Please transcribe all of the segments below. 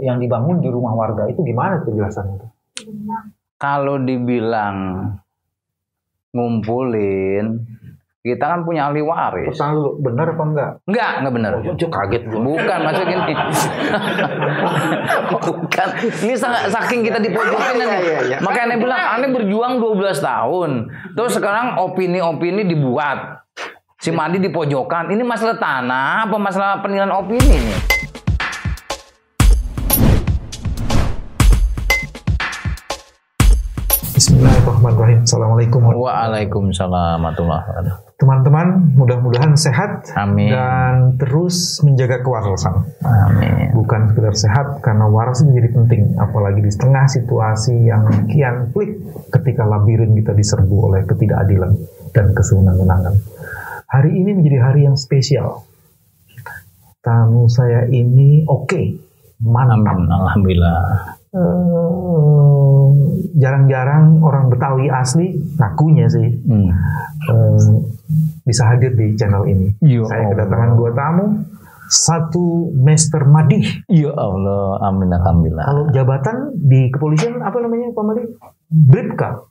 yang dibangun di rumah warga itu gimana penjelasannya? Kalau dibilang ngumpulin, kita kan punya ahli waris. Pertanyaan lu, benar apa enggak? Enggak benar. Oh, kaget gua. Bukan, maksudnya gini. Bukan. Ini saking kita dipojokin nih. Makanya aneh bilang, aneh berjuang 12 tahun. Terus sekarang opini-opini dibuat. Si Madi dipojokan. Ini masalah tanah apa masalah penilaian opini nih? Bismillahirrahmanirrahim. Assalamualaikum. Waalaikumsalam warahmatullahi wabarakatuh. Teman-teman, mudah-mudahan sehat. Amin. Dan terus menjaga kewarasan. Amin. Bukan sekedar sehat, karena waras menjadi penting, apalagi di tengah situasi yang kian pelik ketika labirin kita diserbu oleh ketidakadilan dan kesewenang-wenangan. Hari ini menjadi hari yang spesial. Tamu saya ini mantap. Amin. Alhamdulillah. Jarang-jarang orang Betawi asli, ngakunya sih, bisa hadir di channel ini. Saya kedatangan 2 tamu, satu Master Madi. Ya Allah, amin alhamdulillah. Kalau jabatan di kepolisian apa namanya Pak Madi? Bribka.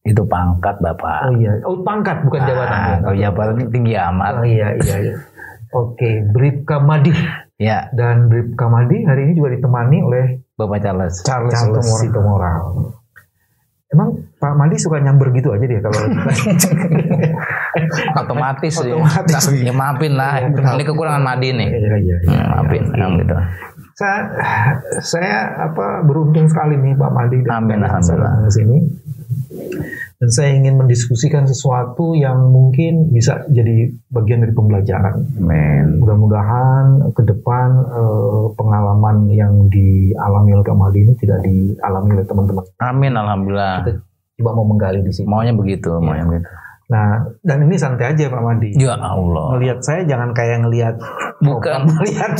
Itu pangkat Bapak. Oh iya, pangkat bukan jabatan. Oh jabatan tinggi amat. Oh iya. Oke, Bribka Madi. Ya. Dan Bribka Madi hari ini juga ditemani oleh Bapak Charles Sitomorang. Emang Pak Madi suka nyamber gitu aja dia kalau otomatis sih. Otomatis. Ya maafin lah. Ini kekurangan Madi nih. Iya. Maafin gitu. Saya beruntung sekali nih Pak Madi Amin alhamdulillah di sini. Dan saya ingin mendiskusikan sesuatu yang mungkin bisa jadi bagian dari pembelajaran. Amin. Mudah-mudahan ke depan pengalaman yang dialami oleh Pak Madi ini tidak dialami oleh teman-teman. Amin alhamdulillah. Kita coba mau menggali di sini. Maunya begitu. Nah, dan ini santai aja Pak Madi. Ya Allah. Ngelihat saya jangan kayak ngelihat lihat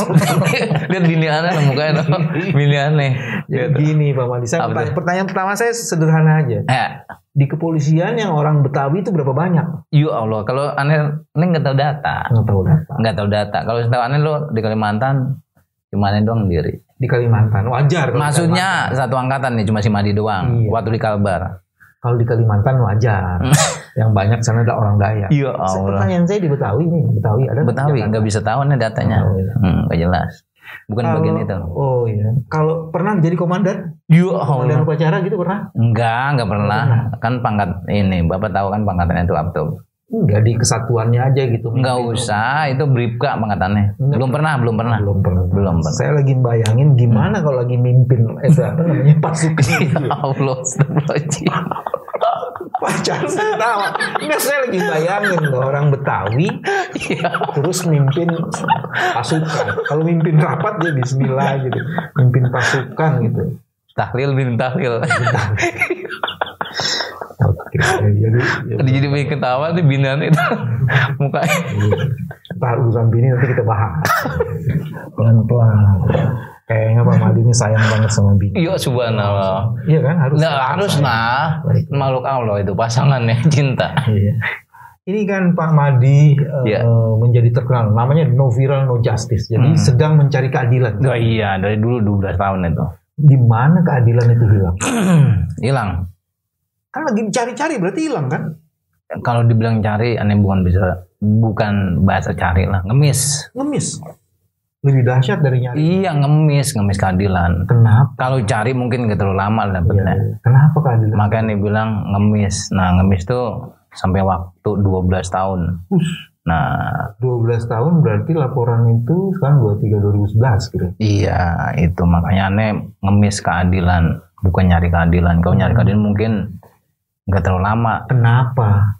bini aneh mukanya bini aneh. Ya, gini Pak Madi. Pertanyaan pertama saya sederhana aja. Di kepolisian yang orang Betawi itu berapa banyak? Ya Allah, kalau aneh nggak tahu data. Nggak tahu data. Kalau setahu aneh lo di Kalimantan cuma aneh doang sendiri. Di Kalimantan wajar. Maksudnya satu angkatan nih cuma si Madi doang. Iya. Waktu di Kalbar. Kalau di Kalimantan wajar. Yang banyak sana ada orang Dayak. Ya Allah. Pertanyaan saya di Betawi nih. Betawi nggak bisa tahu nih datanya. Nggak jelas. Bukan bagian itu. Oh iya. Kalau pernah jadi komandan? Ya komandan upacara gitu pernah? Enggak pernah. Kan pangkat ini, Bapak tahu kan pangkatannya itu apa tuh? Enggak, di kesatuannya aja gitu. Enggak usah, itu Bribka pangkatannya. Belum pernah. Saya lagi bayangin gimana kalau lagi mimpin pasukan. Ya Allah, astagfirullahaladzim. Pacar saya tahu. Enggak, saya lagi bayangin orang Betawi terus mimpin pasukan. Kalau mimpin rapat dia bismillah gitu. Mimpin pasukan gitu. Tahlil bin tahlil. Oke, jadi bikin ketawa nih binan itu mukanya. Ntar urusan bini nanti kita bahas pelan-pelan. Kayaknya Pak Madi ini sayang banget sama bini. Iya subhanallah. Iya kan harus. Nah, harus lah. Makhluk Allah itu pasangannya cinta. Iya. Ini kan Pak Madi menjadi terkenal. Namanya no viral no justice. Jadi sedang mencari keadilan. Oh iya, dari dulu 12 tahun itu. Di mana keadilan itu hilang? Hilang. Kan lagi cari-cari berarti hilang kan? Kalau dibilang cari, aneh bukan bahasa cari lah, ngemis. Lebih dahsyat dari nyari. Iya, ngemis keadilan. Kenapa? Kalau cari mungkin gak terlalu lama dapetnya. Iya. Kenapa keadilan? Makanya dia bilang ngemis. Nah, ngemis tuh sampai waktu 12 tahun. Nah, 12 tahun berarti laporan itu sekarang 2011 gitu. Iya, itu makanya aneh ngemis keadilan, bukan nyari keadilan. Kalau nyari keadilan mungkin nggak terlalu lama. Kenapa?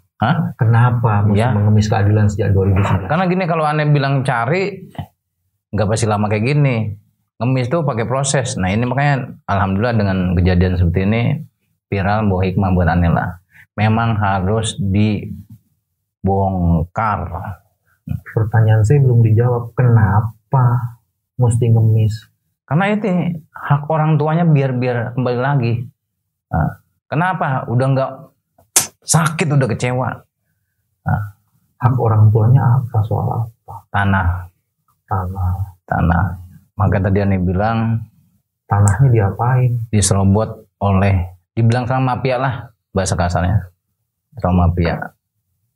Kenapa mesti mengemis keadilan sejak 2011? Karena gini, kalau aneh bilang cari, nggak pasti lama kayak gini. Ngemis tuh pakai proses. Nah ini makanya alhamdulillah dengan kejadian seperti ini viral, bawa hikmah buat aneh lah. Memang harus dibongkar. Pertanyaan saya belum dijawab. Kenapa mesti ngemis? Karena itu hak orang tuanya biar kembali lagi. Nah, kenapa? Udah nggak sakit, udah kecewa. Nah, hak orang tuanya apa? Soal apa? Tanah. Maka tadi Ani bilang Tanahnya diapain? Diserobot oleh, dibilang sama mafia lah bahasa kasarnya. Sama mafia.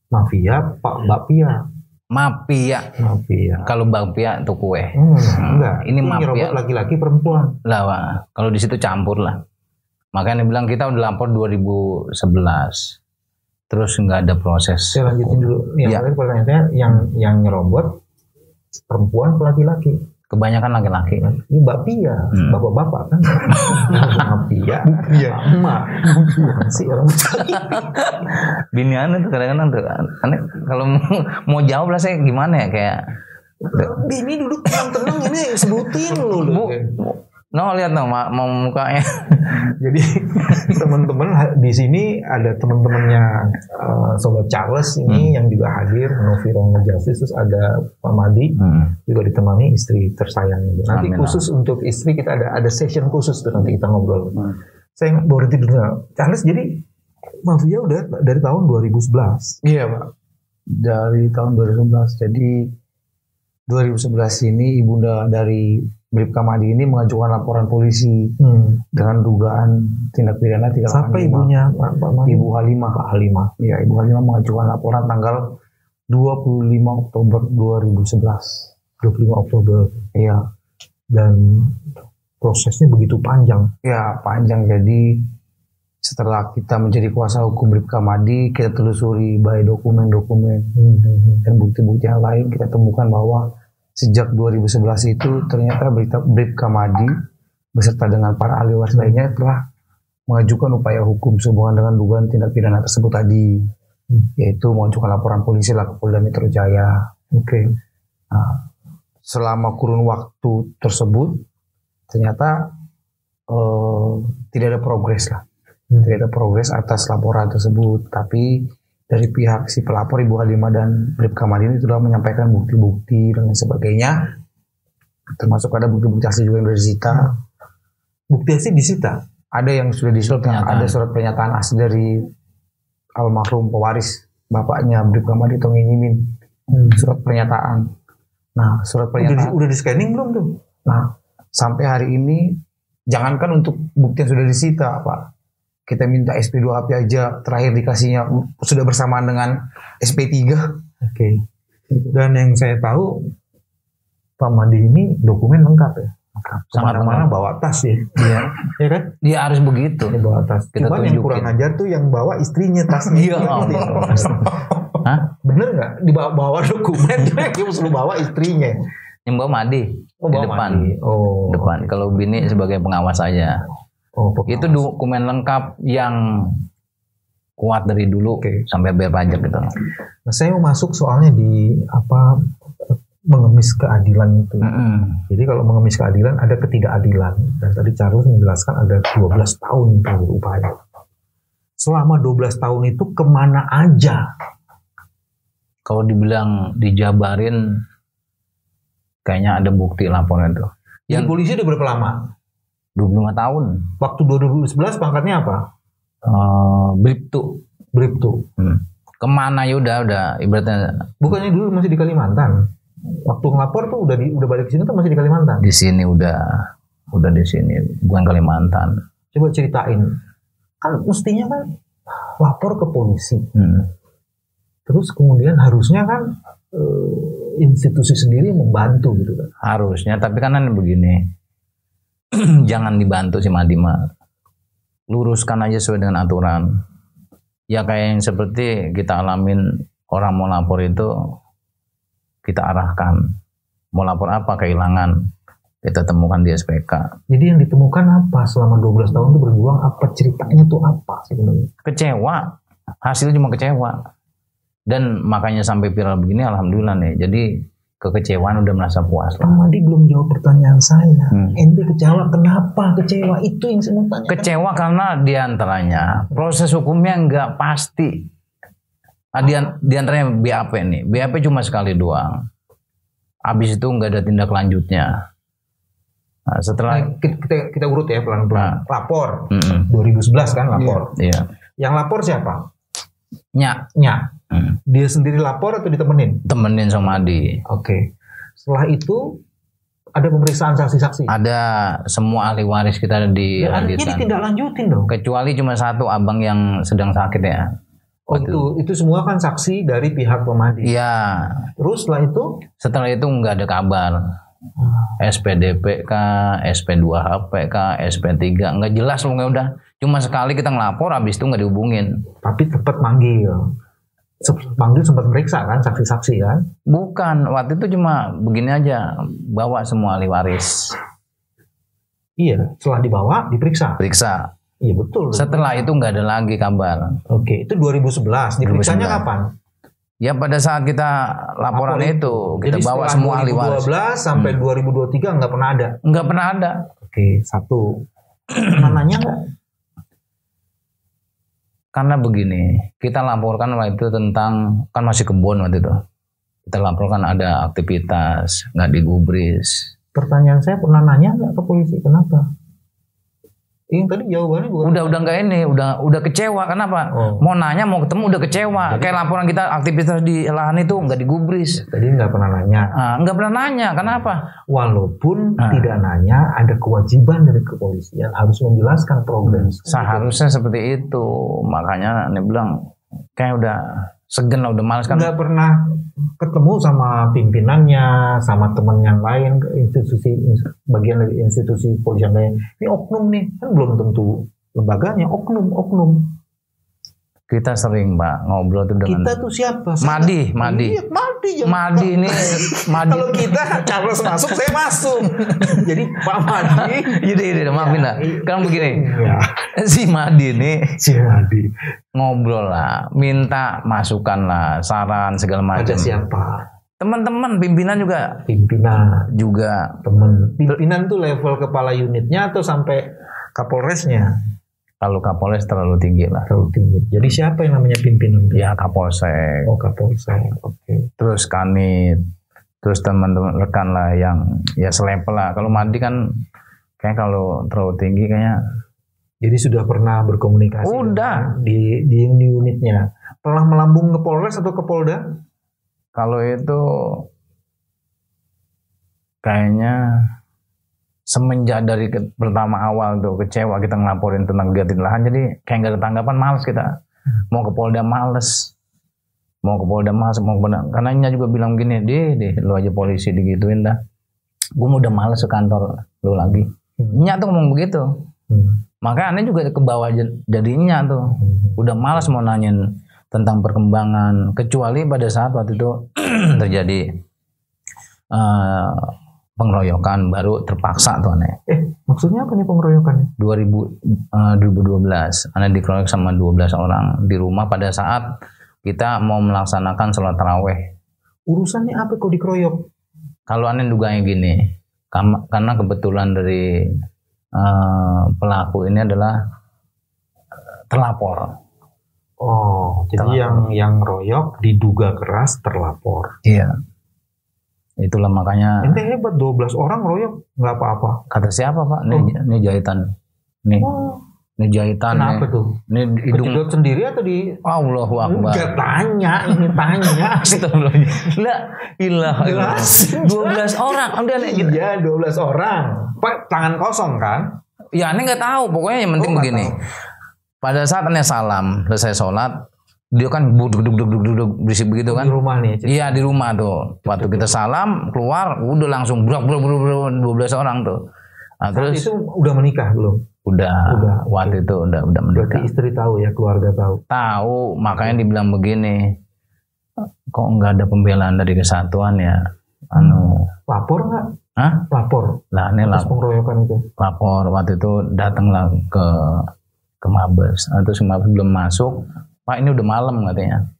Mafia, Mbak Pia. Mafia. Kalau Mbak Pia itu kue. Enggak. Ini mafia. Nyerobot laki-laki perempuan. Lah, Wak. Kalau di situ campur lah. Makanya bilang kita udah lapor 2011. Terus nggak ada proses. Saya lanjutin dulu. Yang pertanyaannya yang nyerobot perempuan atau laki-laki? Kebanyakan laki-laki. Ini Mbak Pia, bapak-bapak kan. Mbak Pia, emak. Si orang Binian itu kadang-kadang tuh aneh, kalau mau jawab lah saya gimana ya kayak Bini duduk tenang ini sebutin lu. No, lihat no, mau mukanya. Jadi teman-teman di sini ada teman-temannya Sobat Charles ini yang juga hadir, Novi Rono Justice, terus ada Pak Madi juga ditemani istri tersayangnya. Nanti khusus untuk istri kita ada session khusus tuh nanti kita ngobrol. Saya berhenti dulu. Charles, jadi mafia udah dari tahun 2011. Iya Pak, dari tahun 2011. Jadi 2011 ini ibunda dari Bribka Madi ini mengajukan laporan polisi dengan dugaan tindak pidana 385. Siapa ibunya Pak Madi? Ibu Halimah. Pak Halimah. Iya, Ibu Halimah mengajukan laporan tanggal 25 Oktober 2011. 25 Oktober. Iya. Dan prosesnya begitu panjang. Ya, panjang. Jadi setelah kita menjadi kuasa hukum Bribka Madi, kita telusuri baik dokumen-dokumen dan bukti-bukti yang lain, kita temukan bahwa sejak 2011 itu ternyata Bribka Madi beserta dengan para ahli waris lainnya telah mengajukan upaya hukum sehubungan dengan dugaan tindak pidana tersebut tadi, yaitu mengajukan laporan polisi lah ke Polda Metro Jaya. Nah, selama kurun waktu tersebut ternyata tidak ada progres lah. Tidak ada progres atas laporan tersebut, tapi dari pihak si pelapor Ibu Halimah dan Bribka Madi ini sudah menyampaikan bukti-bukti dan lain sebagainya, termasuk ada bukti-bukti asli juga yang sudah disita. Bukti asli disita? Ada yang sudah disita, ada surat pernyataan asli dari almarhum pewaris bapaknya Bribka Madi, Tongi Nyimin, surat pernyataan. Nah, surat pernyataan udah di scanning belum tuh? Nah, sampai hari ini jangankan untuk bukti yang sudah disita, Pak. Kita minta SP2HP aja, terakhir dikasihnya sudah bersamaan dengan SP3. Oke. Dan yang saya tahu Pak Madi ini dokumen lengkap ya. Kemana-mana bawa tas ya. Iya. Ya kan? Dia harus begitu. Dia bawa tas. Cuman yang kurang ajar tuh yang bawa istrinya tasnya. Iya. Hah? Bener nggak? Dibawa dokumen dia suruh bawa istrinya. Yang bawa Madi di depan. Madi. Oh. Depan. Kalau Bini sebagai pengawas saja. Oh, itu dokumen lengkap yang kuat dari dulu sampai bayar pajak gitu. Nah, saya mau masuk soalnya di mengemis keadilan itu. Jadi kalau mengemis keadilan ada ketidakadilan. Dan tadi Charles menjelaskan ada 12 tahun berupaya. Selama 12 tahun itu kemana aja? Kalau dibilang dijabarin, kayaknya ada bukti laporan itu. Yang polisi udah berapa lama? 25 tahun. Waktu 2011 pangkatnya apa? Bribtu. Kemana ya udah ibaratnya. Bukannya dulu masih di Kalimantan? Waktu ngelapor tuh udah balik ke sini tuh masih di Kalimantan? Di sini udah di sini, bukan Kalimantan. Coba ceritain. Kan mestinya kan lapor ke polisi. Terus kemudian harusnya kan institusi sendiri membantu gitu kan? Harusnya, tapi kan begini. Jangan dibantu si Madima, luruskan aja sesuai dengan aturan. Ya kayak yang seperti kita alamin, orang mau lapor itu kita arahkan. Mau lapor apa, kehilangan, kita temukan di SPK. Jadi yang ditemukan apa selama 12 tahun itu berjuang, apa ceritanya tuh apa sebenarnya? Kecewa, hasil cuma kecewa. Dan makanya sampai viral begini alhamdulillah nih. Jadi kekecewaan udah merasa puas lah. Madi belum jawab pertanyaan saya. Ente kecewa, kenapa kecewa? Itu yang saya mau tanya. Kecewa karena diantaranya proses hukumnya nggak pasti. Diantaranya BAP nih. BAP cuma sekali doang. Habis itu nggak ada tindak lanjutnya. Nah, setelah kita urut ya pelan-pelan. Lapor. 2011 kan lapor. Iya. Yang lapor siapa? Nyak. Dia sendiri lapor atau ditemenin? Temenin sama Adi. Oke. Setelah itu ada pemeriksaan saksi-saksi? Ada, semua ahli waris kita Ya, artinya dihadirkan. ditindaklanjutin dong. Kecuali cuma satu abang yang sedang sakit ya. Oh, itu semua kan saksi dari pihak Pemadi. Iya. Terus Setelah itu nggak ada kabar. SPDP kah, SP2HP kah, SP3, nggak jelas pokoknya udah. Cuma sekali kita ngelapor, habis itu nggak dihubungin. tapi tetap manggil. Manggil sempat meriksa kan saksi-saksi kan? Bukan, waktu itu cuma begini aja, bawa semua ahli waris. Iya, setelah dibawa diperiksa. Periksa. Iya betul. Setelah itu nggak ada lagi kabar. Oke, itu 2011. Diperiksanya 2011. kapan? Ya pada saat kita laporan itu, kita Jadi bawa setelah semua ahli waris. 2012 sampai 2023 nggak pernah ada. Nggak pernah ada. Oke, satu. Pernah nanya nggak? Karena begini, kita laporkan waktu itu tentang, kan masih kebun waktu itu. Kita laporkan ada aktivitas, nggak digubris. Pertanyaan saya, pernah nanya nggak ke polisi? Kenapa? Yang tadi jawabannya bukan. Udah nggak ini, udah kecewa. Kenapa? Oh. Mau nanya, mau ketemu udah kecewa. Kayak laporan kita aktivitas di lahan itu nggak digubris. Tadi nggak pernah nanya. Nggak pernah nanya. Kenapa? Walaupun tidak nanya, ada kewajiban dari kepolisian harus menjelaskan progres. Seharusnya seperti itu. Makanya Ane bilang kayak udah segen lah, udah males kan. Nggak pernah ketemu sama pimpinannya, sama teman yang lain, bagian dari institusi polisian lain. Ini oknum nih, kan belum tentu lembaganya, oknum. Kita sering Mbak ngobrol tuh dengan Kita tuh siapa? Madi. Iya, Madi ini Madi. Kalau kita Charles masuk, saya masuk. Jadi Pak Madi. Jadi maafin lah. Kan begini. Ya. Si Madi ini Si Madi. ngobrol lah, minta masukan lah, saran segala macam. Ada siapa? Teman-teman pimpinan juga Pimpinan. teman. Pimpinan tuh level kepala unitnya atau sampai Kapolresnya? Kalau Kapolres terlalu tinggi lah. Terlalu tinggi. Jadi siapa yang namanya pimpinan? Ya Kapolsek. Oh, Kapolsek. Oke. Terus Kanit. Terus teman-teman rekan lah yang ya selevel lah. Kalau Madi kan kayak kalau terlalu tinggi kayaknya. Jadi sudah pernah berkomunikasi Udah. di unitnya. Pernah melambung ke Polres atau ke Polda? Kalau itu kayaknya semenjak dari pertama awal tuh kecewa kita ngelaporin tentang kegiatan lahan, jadi kayak nggak ada tanggapan, males kita. Mau ke Polda males. Karena Nya juga bilang gini, deh lu aja polisi digituin dah. Gue udah males ke kantor lu lagi. Nya tuh ngomong begitu. Makanya aneh juga ke bawah jadinya tuh. Udah malas mau nanyain tentang perkembangan, kecuali pada saat waktu itu terjadi pengeroyokan, baru terpaksa tuh aneh. Maksudnya apa nih pengeroyokannya? 2012 aneh dikeroyok sama 12 orang di rumah pada saat kita mau melaksanakan sholat taraweh. Urusannya apa kok dikeroyok? Kalau aneh duganya gini, karena kebetulan dari pelaku ini adalah terlapor. Oh, jadi yang royok diduga keras terlapor. Iya. Itulah makanya. Ente hebat, 12 orang royok nggak apa-apa. Kata siapa Pak? Ini jahitan. Nih. Ini jahitan. Kenapa tuh? Ini hidung. Kejedot sendiri atau di? Allahu Akbar. Enggak, ini tanya. Astagfirullah. La ilaha illallah. 12 orang. Iya, 12 orang. Pak, tangan kosong kan? Ya, aneh nggak tahu. Pokoknya yang penting begini. Pada saat aneh salam, selesai sholat, dia kan duduk berisik begitu kan? Di rumah nih. Iya, di rumah tuh. Waktu kita salam keluar, udah langsung brak 12 orang tuh. Nah, terus itu udah menikah belum? Udah. Waktu itu udah menikah. Berarti istri tahu ya, keluarga tahu. Tahu, makanya dibilang begini. Kok nggak ada pembelaan dari kesatuan ya? Lapor nggak? Hah? Lapor. Lah, ini pengeroyokan itu. Lapor waktu itu datanglah ke Mabes. Terus Mabes belum masuk. Pak, ini udah malam katanya.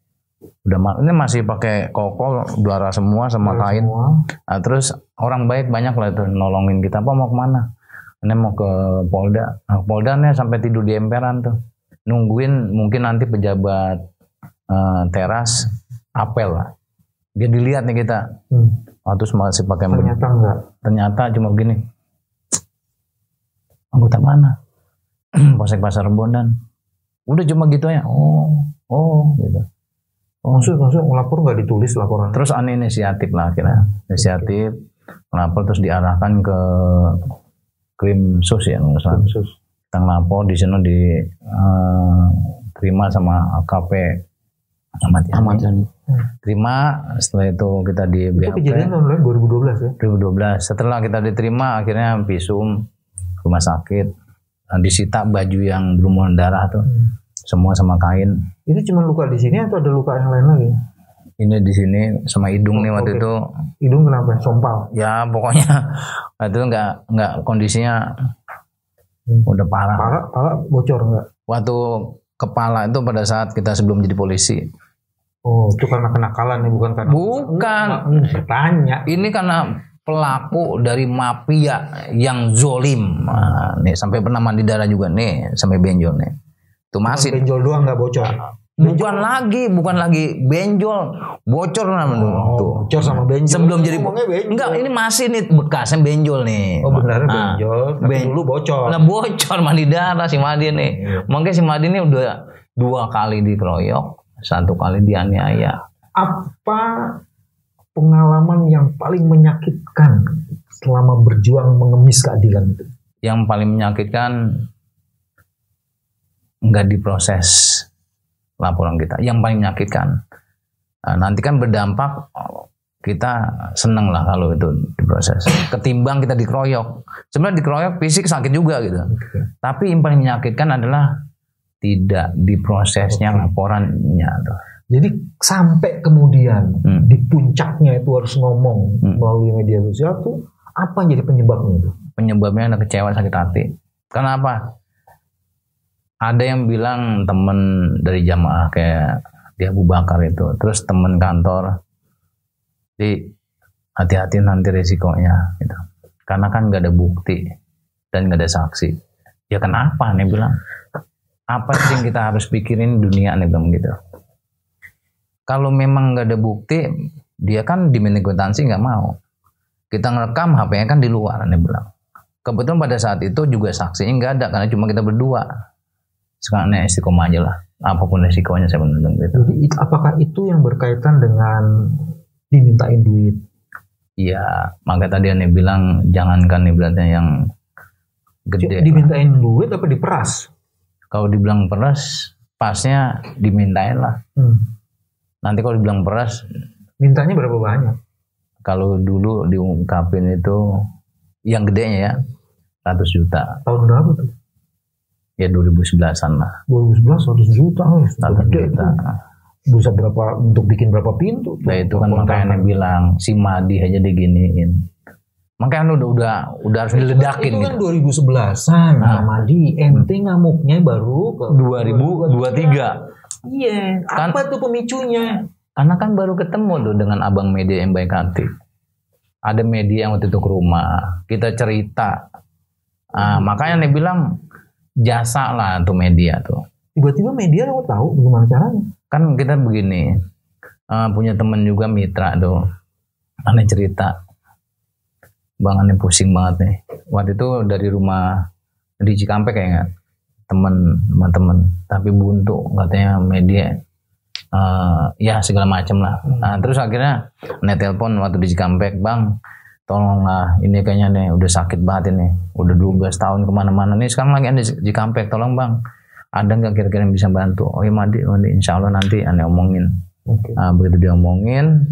Udah malam. Ini masih pakai koko, udara semua sama kain. Nah, terus orang baik banyak lah tuh nolongin kita. Pak mau kemana? Ini mau ke Polda. Nah, Polda nih sampai tidur di emperan tuh. Nungguin mungkin nanti pejabat teras apel lah. Dia dilihat nih kita. Terus masih pakai. Ternyata enggak. Ternyata cuma begini. Anggota mana? Polsek Pasar Rebo dan udah cuma gitu ya. Oh gitu. Maksud ngelapor nggak ditulis laporan? Terus aneh inisiatif lah akhirnya. Inisiatif. Ngelapor terus diarahkan ke Krimsus ya, Krimsus. Kita ngelapor di sana terima sama AKP Ahmad Yani. Terima, setelah itu kita di BAP. Itu kejadian tahun 2012 ya? 2012. Setelah kita diterima, akhirnya visum rumah sakit. Disita baju yang berlumuran darah tuh. Semua sama kain. Itu cuma luka di sini atau ada luka yang lain lagi? Ini di sini sama hidung nih waktu itu. Hidung kenapa? Sompal? Ya pokoknya itu nggak kondisinya udah parah. Parah bocor nggak? Waktu kepala itu pada saat kita sebelum jadi polisi. Oh, itu karena kenakalan nih, bukan karena... Bukan. Saya tanya. Ini karena pelaku dari mafia yang zolim. Nah, nih sampai pernah mandi darah juga nih, sampai benjol nih. Itu masih. Benjol doang nggak bocor. Bukan lagi benjol, bocor namanya tuh. Bocor sama benjol. Sebelum jadi enggak, ini masih nih bekasnya benjol nih. Oh benar benjol, tapi dulu bocor. Nah bocor mandi darah si Madi nih. Makanya si Madi ini udah 2 kali dikeroyok, 1 kali dianiaya. Apa pengalaman yang paling menyakitkan selama berjuang mengemis keadilan itu? Yang paling menyakitkan nggak diproses laporan kita. Yang paling menyakitkan. Nah, nanti kan berdampak kita seneng lah kalau itu diproses. Ketimbang kita dikeroyok. Sebenarnya dikeroyok fisik sakit juga gitu. Tapi yang paling menyakitkan adalah tidak diprosesnya laporannya. Jadi sampai kemudian di puncaknya itu harus ngomong melalui media sosial tuh apa yang jadi penyebabnya itu? Penyebabnya ada kecewa, sakit hati. Kenapa? Ada yang bilang temen dari jamaah kayak dia Abu Bakar itu, terus temen kantor, di hati-hati nanti resikonya gitu. Karena kan nggak ada bukti dan nggak ada saksi. Ya kenapa nih bilang? Apa sih yang kita harus pikirin dunia nih bilang gitu. Kalau memang nggak ada bukti, dia kan diminta kwitansi nggak mau. Kita ngerekam HP-nya kan di luar nih bilang. Kebetulan pada saat itu juga saksinya nggak ada karena cuma kita berdua. Sekarang istiqomah aja lah, apapun resikonya saya menurut gitu. Jadi apakah itu yang berkaitan dengan dimintain duit? Iya, makanya tadi Ane bilang jangankan ibaratnya yang gede. Dimintain duit apa diperas? Kalau dibilang peras, pasnya dimintain lah. Nanti kalau dibilang peras, mintanya berapa banyak? Kalau dulu diungkapin itu yang gedenya ya 100 juta. Tahun berapa tuh? Ya 2011-an lah. 2011 100 juta. 100 juta. Bisa berapa untuk bikin berapa pintu? Nah itu kan makanya bilang si Madi aja diginiin. Makanya udah harus diledakin. Itu kan gitu. 2011-an. Nah, Madi ente ngamuknya baru ke 2023. Iya. Kan, apa tuh pemicunya? Karena kan baru ketemu tuh dengan abang media yang baik hati. Ada media yang waktu itu ke rumah. Kita cerita. Makanya nih bilang jasa lah tuh media tuh. Tiba-tiba media lo tahu gimana caranya? Kan kita begini, punya temen juga mitra tuh, aneh cerita, bang aneh pusing banget nih. Waktu itu dari rumah di Cikampek kayaknya teman-teman, tapi buntu katanya media, ya segala macam lah. Nah, terus akhirnya aneh telepon waktu di Cikampek, bang. Tolonglah, ini kayaknya nih udah sakit banget ini, udah 12 tahun kemana-mana nih, sekarang lagi ada di Cikampek, tolong bang, ada nggak kira-kira yang bisa bantu? Oh ya Madi, insya Allah nanti aneh omongin. Nah, begitu dia omongin,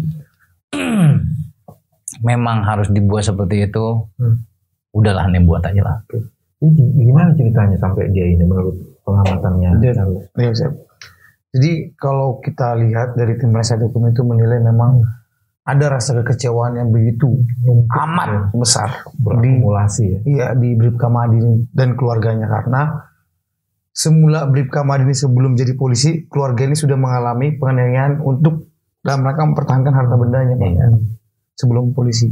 memang harus dibuat seperti itu, udahlah aneh buat aja lah. Ini gimana ceritanya sampai dia ini menurut pengamatannya? Jadi kalau kita lihat dari tim penasihat hukum itu menilai memang ada rasa kekecewaan yang begitu amat besar berakumulasi di Bribka Madi dan keluarganya, karena semula Bribka Madi sebelum jadi polisi, keluarga ini sudah mengalami penganiayaan untuk dalam rangka mempertahankan harta bendanya sebelum polisi.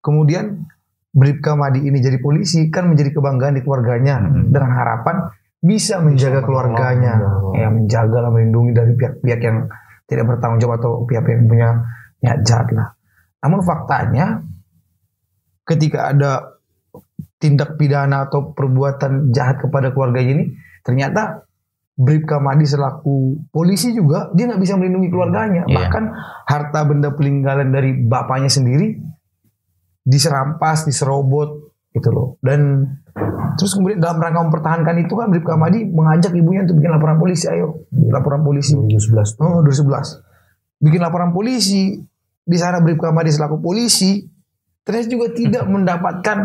Kemudian Bribka Madi ini jadi polisi kan menjadi kebanggaan di keluarganya dengan harapan bisa menjaga keluarganya, menjaga dan melindungi dari pihak-pihak yang tidak bertanggung jawab atau pihak-pihak yang punya niat jahat lah. Namun faktanya ketika ada tindak pidana atau perbuatan jahat kepada keluarga ini, ternyata Bribka Madi selaku polisi juga dia nggak bisa melindungi keluarganya. Bahkan harta benda peninggalan dari bapaknya sendiri diserampas, diserobot gitu loh. Dan terus kemudian dalam rangka mempertahankan itu kan Bribka Madi mengajak ibunya untuk bikin laporan polisi. Ayo, laporan polisi 2011. Oh, 2011. Bikin laporan polisi. Di sana Bribka Madi selaku polisi ternyata juga tidak mendapatkan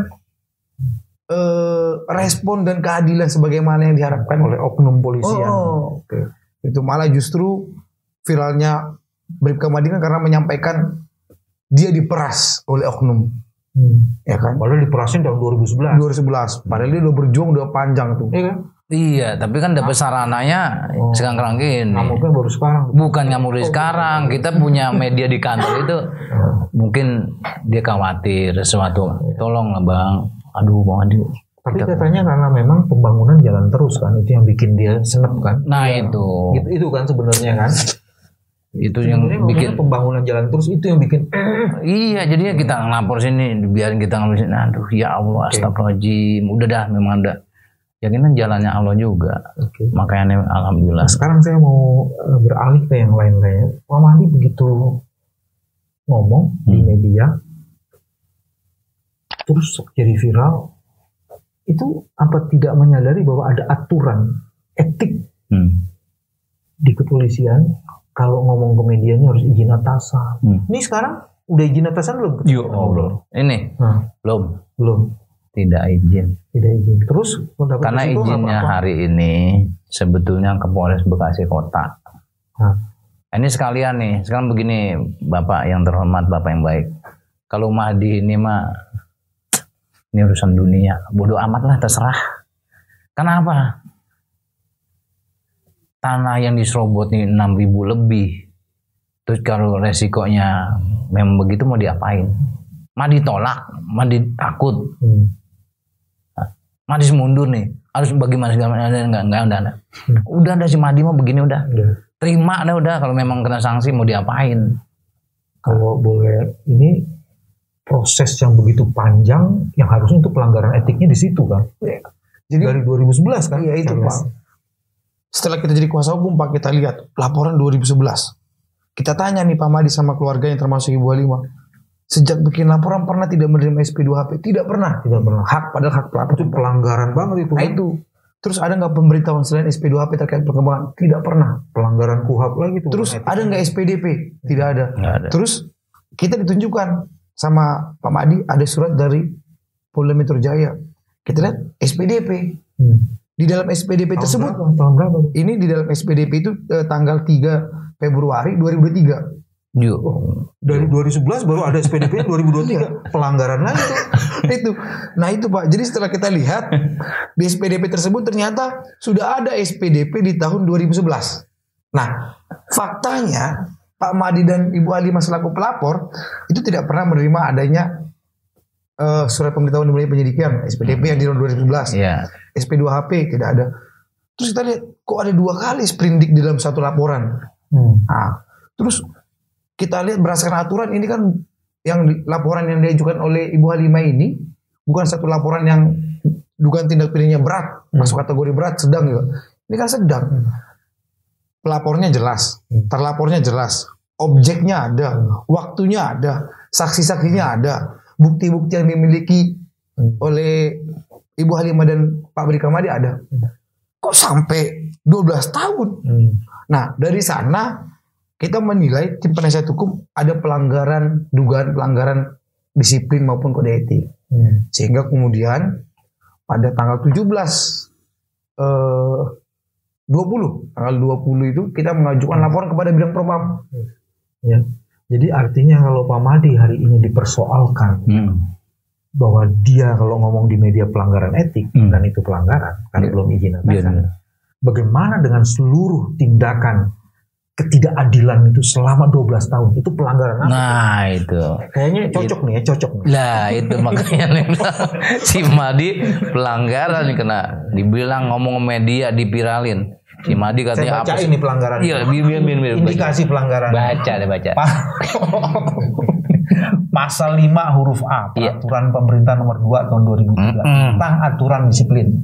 respon dan keadilan sebagaimana yang diharapkan oleh oknum polisi. Okay. Itu malah justru viralnya Bribka Madi kan karena menyampaikan dia diperas oleh oknum. Ya kan? Padahal diperasin tahun 2011. Padahal dia udah berjuang udah panjang tuh. Iya kan? Iya, tapi kan dapat sarananya sekarang gini. Ngamuknya baru sekarang. Bukan ngamuk sekarang. Kita punya media di kantor itu mungkin dia khawatir sesuatu. Tolong lah Bang. Aduh Bang Adi. Tapi katanya karena memang pembangunan jalan terus kan, itu yang bikin dia senep kan. Nah itu. Itu kan sebenarnya kan. Itu yang bikin pembangunan jalan terus itu yang bikin iya, jadinya kita ngelapor sini, biarin kita ngelapor sini. Aduh ya Allah, astagfirullahaladzim. Udah dah, memang ada. Yakinan jalannya Allah juga. Makanya alhamdulillah. Nah, sekarang saya mau beralih ke yang lain-lainnya. Pak Mahdi begitu ngomong di media, terus jadi viral, itu apa tidak menyadari bahwa ada aturan etik di kepolisian? Kalau ngomong ke media ini harus izin atasan. Ini sekarang udah izin atasan belum? Ya Allah. Ini belum. Tidak izin. Terus karena izinnya apa? Hari ini sebetulnya ke Polres Bekasi Kota. Ini sekalian nih. Sekarang begini, Bapak yang terhormat, Bapak yang baik. Kalau Mahdi ini mah ini urusan dunia. Bodoh amat lah, terserah. Kenapa? Tanah yang diserobot nih 6.000 lebih. Terus kalau resikonya memang begitu mau diapain? Mahdi tolak, Mahdi takut. Mahdi mundur nih. Harus bagaimana segala enggak. Udah ada si Mahdi mah begini udah. Terima dah udah kalau memang kena sanksi mau diapain? Kalau boleh ini proses yang begitu panjang yang harusnya itu pelanggaran etiknya di situ kan. Jadi dari 2011 kan. Iya itu Pak. Setelah kita jadi kuasa hukum Pak, kita lihat laporan 2011. Kita tanya nih Pak Mahdi sama keluarganya termasuk Ibu Halimah. Sejak bikin laporan pernah tidak menerima SP2HP? Tidak pernah. Hak, padahal hak pelapor. Itu pelanggaran banget itu. Nah itu. Terus ada nggak pemberitahuan selain SP2HP terkait perkembangan? Tidak pernah. Pelanggaran KUHP lagi itu. Terus ada nggak SPDP? Tidak ada. Terus kita ditunjukkan sama Pak Mahdi ada surat dari Polda Metro Jaya. Kita lihat SPDP. Di dalam SPDP tersebut, tahun berapa? Ini di dalam SPDP itu tanggal 3 Februari 2023. Dari 2011 baru ada SPDP 2023. Pelanggaran lagi tuh. Itu. Nah itu Pak. Jadi setelah kita lihat di SPDP tersebut ternyata sudah ada SPDP di tahun 2011. Nah faktanya Pak Mahdi dan Ibu Halimah selaku pelapor itu tidak pernah menerima adanya surat pemberitahuan dimulai penyidikan SPDP yang di tahun 2011. SP2HP tidak ada. Terus kita lihat kok ada 2 kali sprindik di dalam satu laporan. Nah, terus kita lihat berdasarkan aturan ini kan yang laporan yang diajukan oleh Ibu Halimah ini bukan satu laporan yang dugaan tindak pidana berat, masuk kategori berat, sedang juga. Ini kan sedang. Pelapornya jelas, terlapornya jelas, objeknya ada, waktunya ada, saksi-saksinya ada, bukti-bukti yang dimiliki oleh Ibu Halimah dan Pak Bribka Madi ada. Kok sampai 12 tahun? Nah, dari sana kita menilai tim penasihat hukum ada pelanggaran, dugaan pelanggaran disiplin maupun kode etik. Sehingga kemudian pada tanggal 20 itu kita mengajukan laporan kepada Bidang Propam. Ya. Jadi artinya kalau Pak Mahdi hari ini dipersoalkan bahwa dia kalau ngomong di media pelanggaran etik dan itu pelanggaran karena belum izin atasan. Bagaimana dengan seluruh tindakan ketidakadilan itu selama 12 tahun itu pelanggaran apa? Nah itu kayaknya cocok nih. Lah itu makanya nih si Mahdi pelanggaran nih kena dibilang ngomong media dipiralin. Si Mahdi katanya saya baca ini pelanggaran. Iya, biar indikasi pelanggaran. Baca. Pasal 5 huruf A Peraturan Pemerintah nomor 2 tahun 2003 tentang aturan disiplin.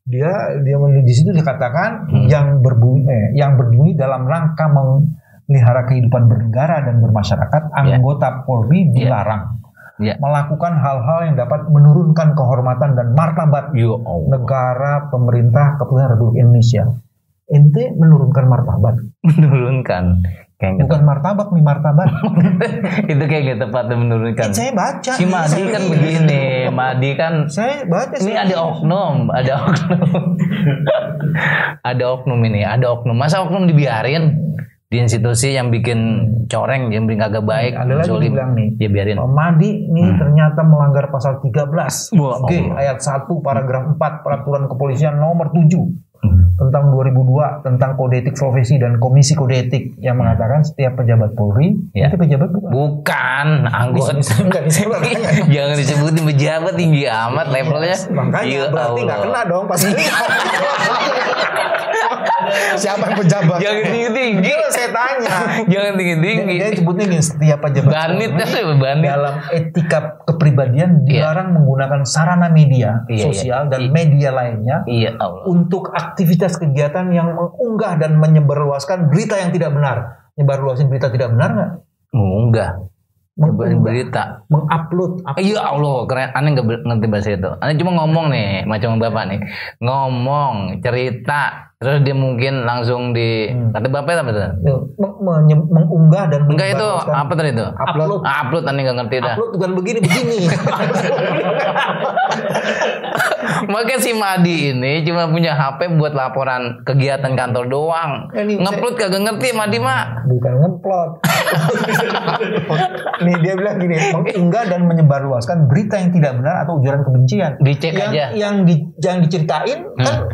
Dia di situ dikatakan yang berbunyi dalam rangka memelihara kehidupan bernegara dan bermasyarakat anggota Polri dilarang melakukan hal-hal yang dapat menurunkan kehormatan dan martabat negara, pemerintah, keputusan Republik Indonesia. Ente menurunkan martabat. Menurunkan. Bukan martabak nih, martabat. Itu kayak gak tepat menurunkan. Saya baca. Si Madi kan begini, Madi kan. Saya baca. Ini ada oknum. Ada oknum ini, ada oknum. Masa oknum dibiarin di institusi yang bikin coreng, yang bikin kagak baik. Ada lagi bilang nih, ya biarin. Madi nih ternyata melanggar pasal 13 G ayat 1 paragraf 4 peraturan kepolisian nomor 7 tentang 2002 tentang kode etik profesi dan komisi kode etik yang mengatakan setiap pejabat Polri itu pejabat bukan anggota. Jangan disebutin pejabat, tinggi amat levelnya. Makanya berarti nggak kena dong pasti. Siapa yang pejabat? Jangan tinggi-tinggi. Saya tanya. Jangan tinggi-tinggi. Dia sebutnya gini, setiap pejabat banit dalam etika kepribadian dilarang menggunakan sarana media sosial dan media lainnya untuk aktivitas kegiatan yang mengunggah dan menyebarluaskan berita yang tidak benar. Nyebarluasin berita tidak benar nggak? Mengunggah. Berita, mengupload. Iya Allah, keren. Aneh nggak ngerti bahasa itu. Aneh cuma ngomong nih, macam bapak nih, ngomong, cerita, terus dia mungkin langsung di kata bapak apa tuh? Mengunggah dan enggak itu apa tadi itu? Upload, aneh nggak ngerti dah. Upload bukan begini. Makanya si Madi ini cuma punya HP buat laporan kegiatan kantor doang. Ngupload kagak ngerti Madi mah. Bukan ngupload. Nih dia bilang gini, mengunggah dan menyebarluaskan berita yang tidak benar atau ujaran kebencian. Dicek aja. Yang diceritain kan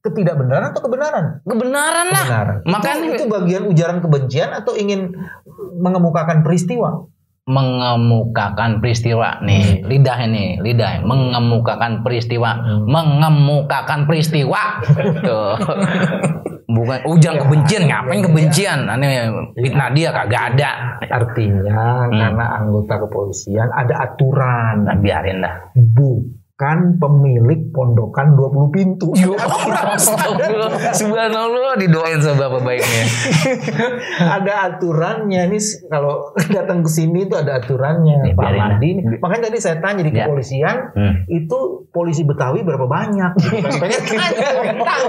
ketidakbenaran atau kebenaran? Kebenaran lah. Makanya itu bagian ujaran kebencian atau ingin mengemukakan peristiwa? Mengemukakan peristiwa nih, lidah mengemukakan peristiwa, tuh. Bukan ujaran kebencian, ngapain kebencian? Aneh fitnah dia kagak ada. Artinya karena anggota kepolisian ada aturan. Nah, biarin dah. Bukan pemilik pondokan 20 pintu. Subhanallah, didoain sama bapak baiknya. Ada aturannya nih, kalau datang ke sini itu ada aturannya. Pak Madi. Makanya tadi saya tanya di kepolisian, itu polisi Betawi berapa banyak? Pengen tahu.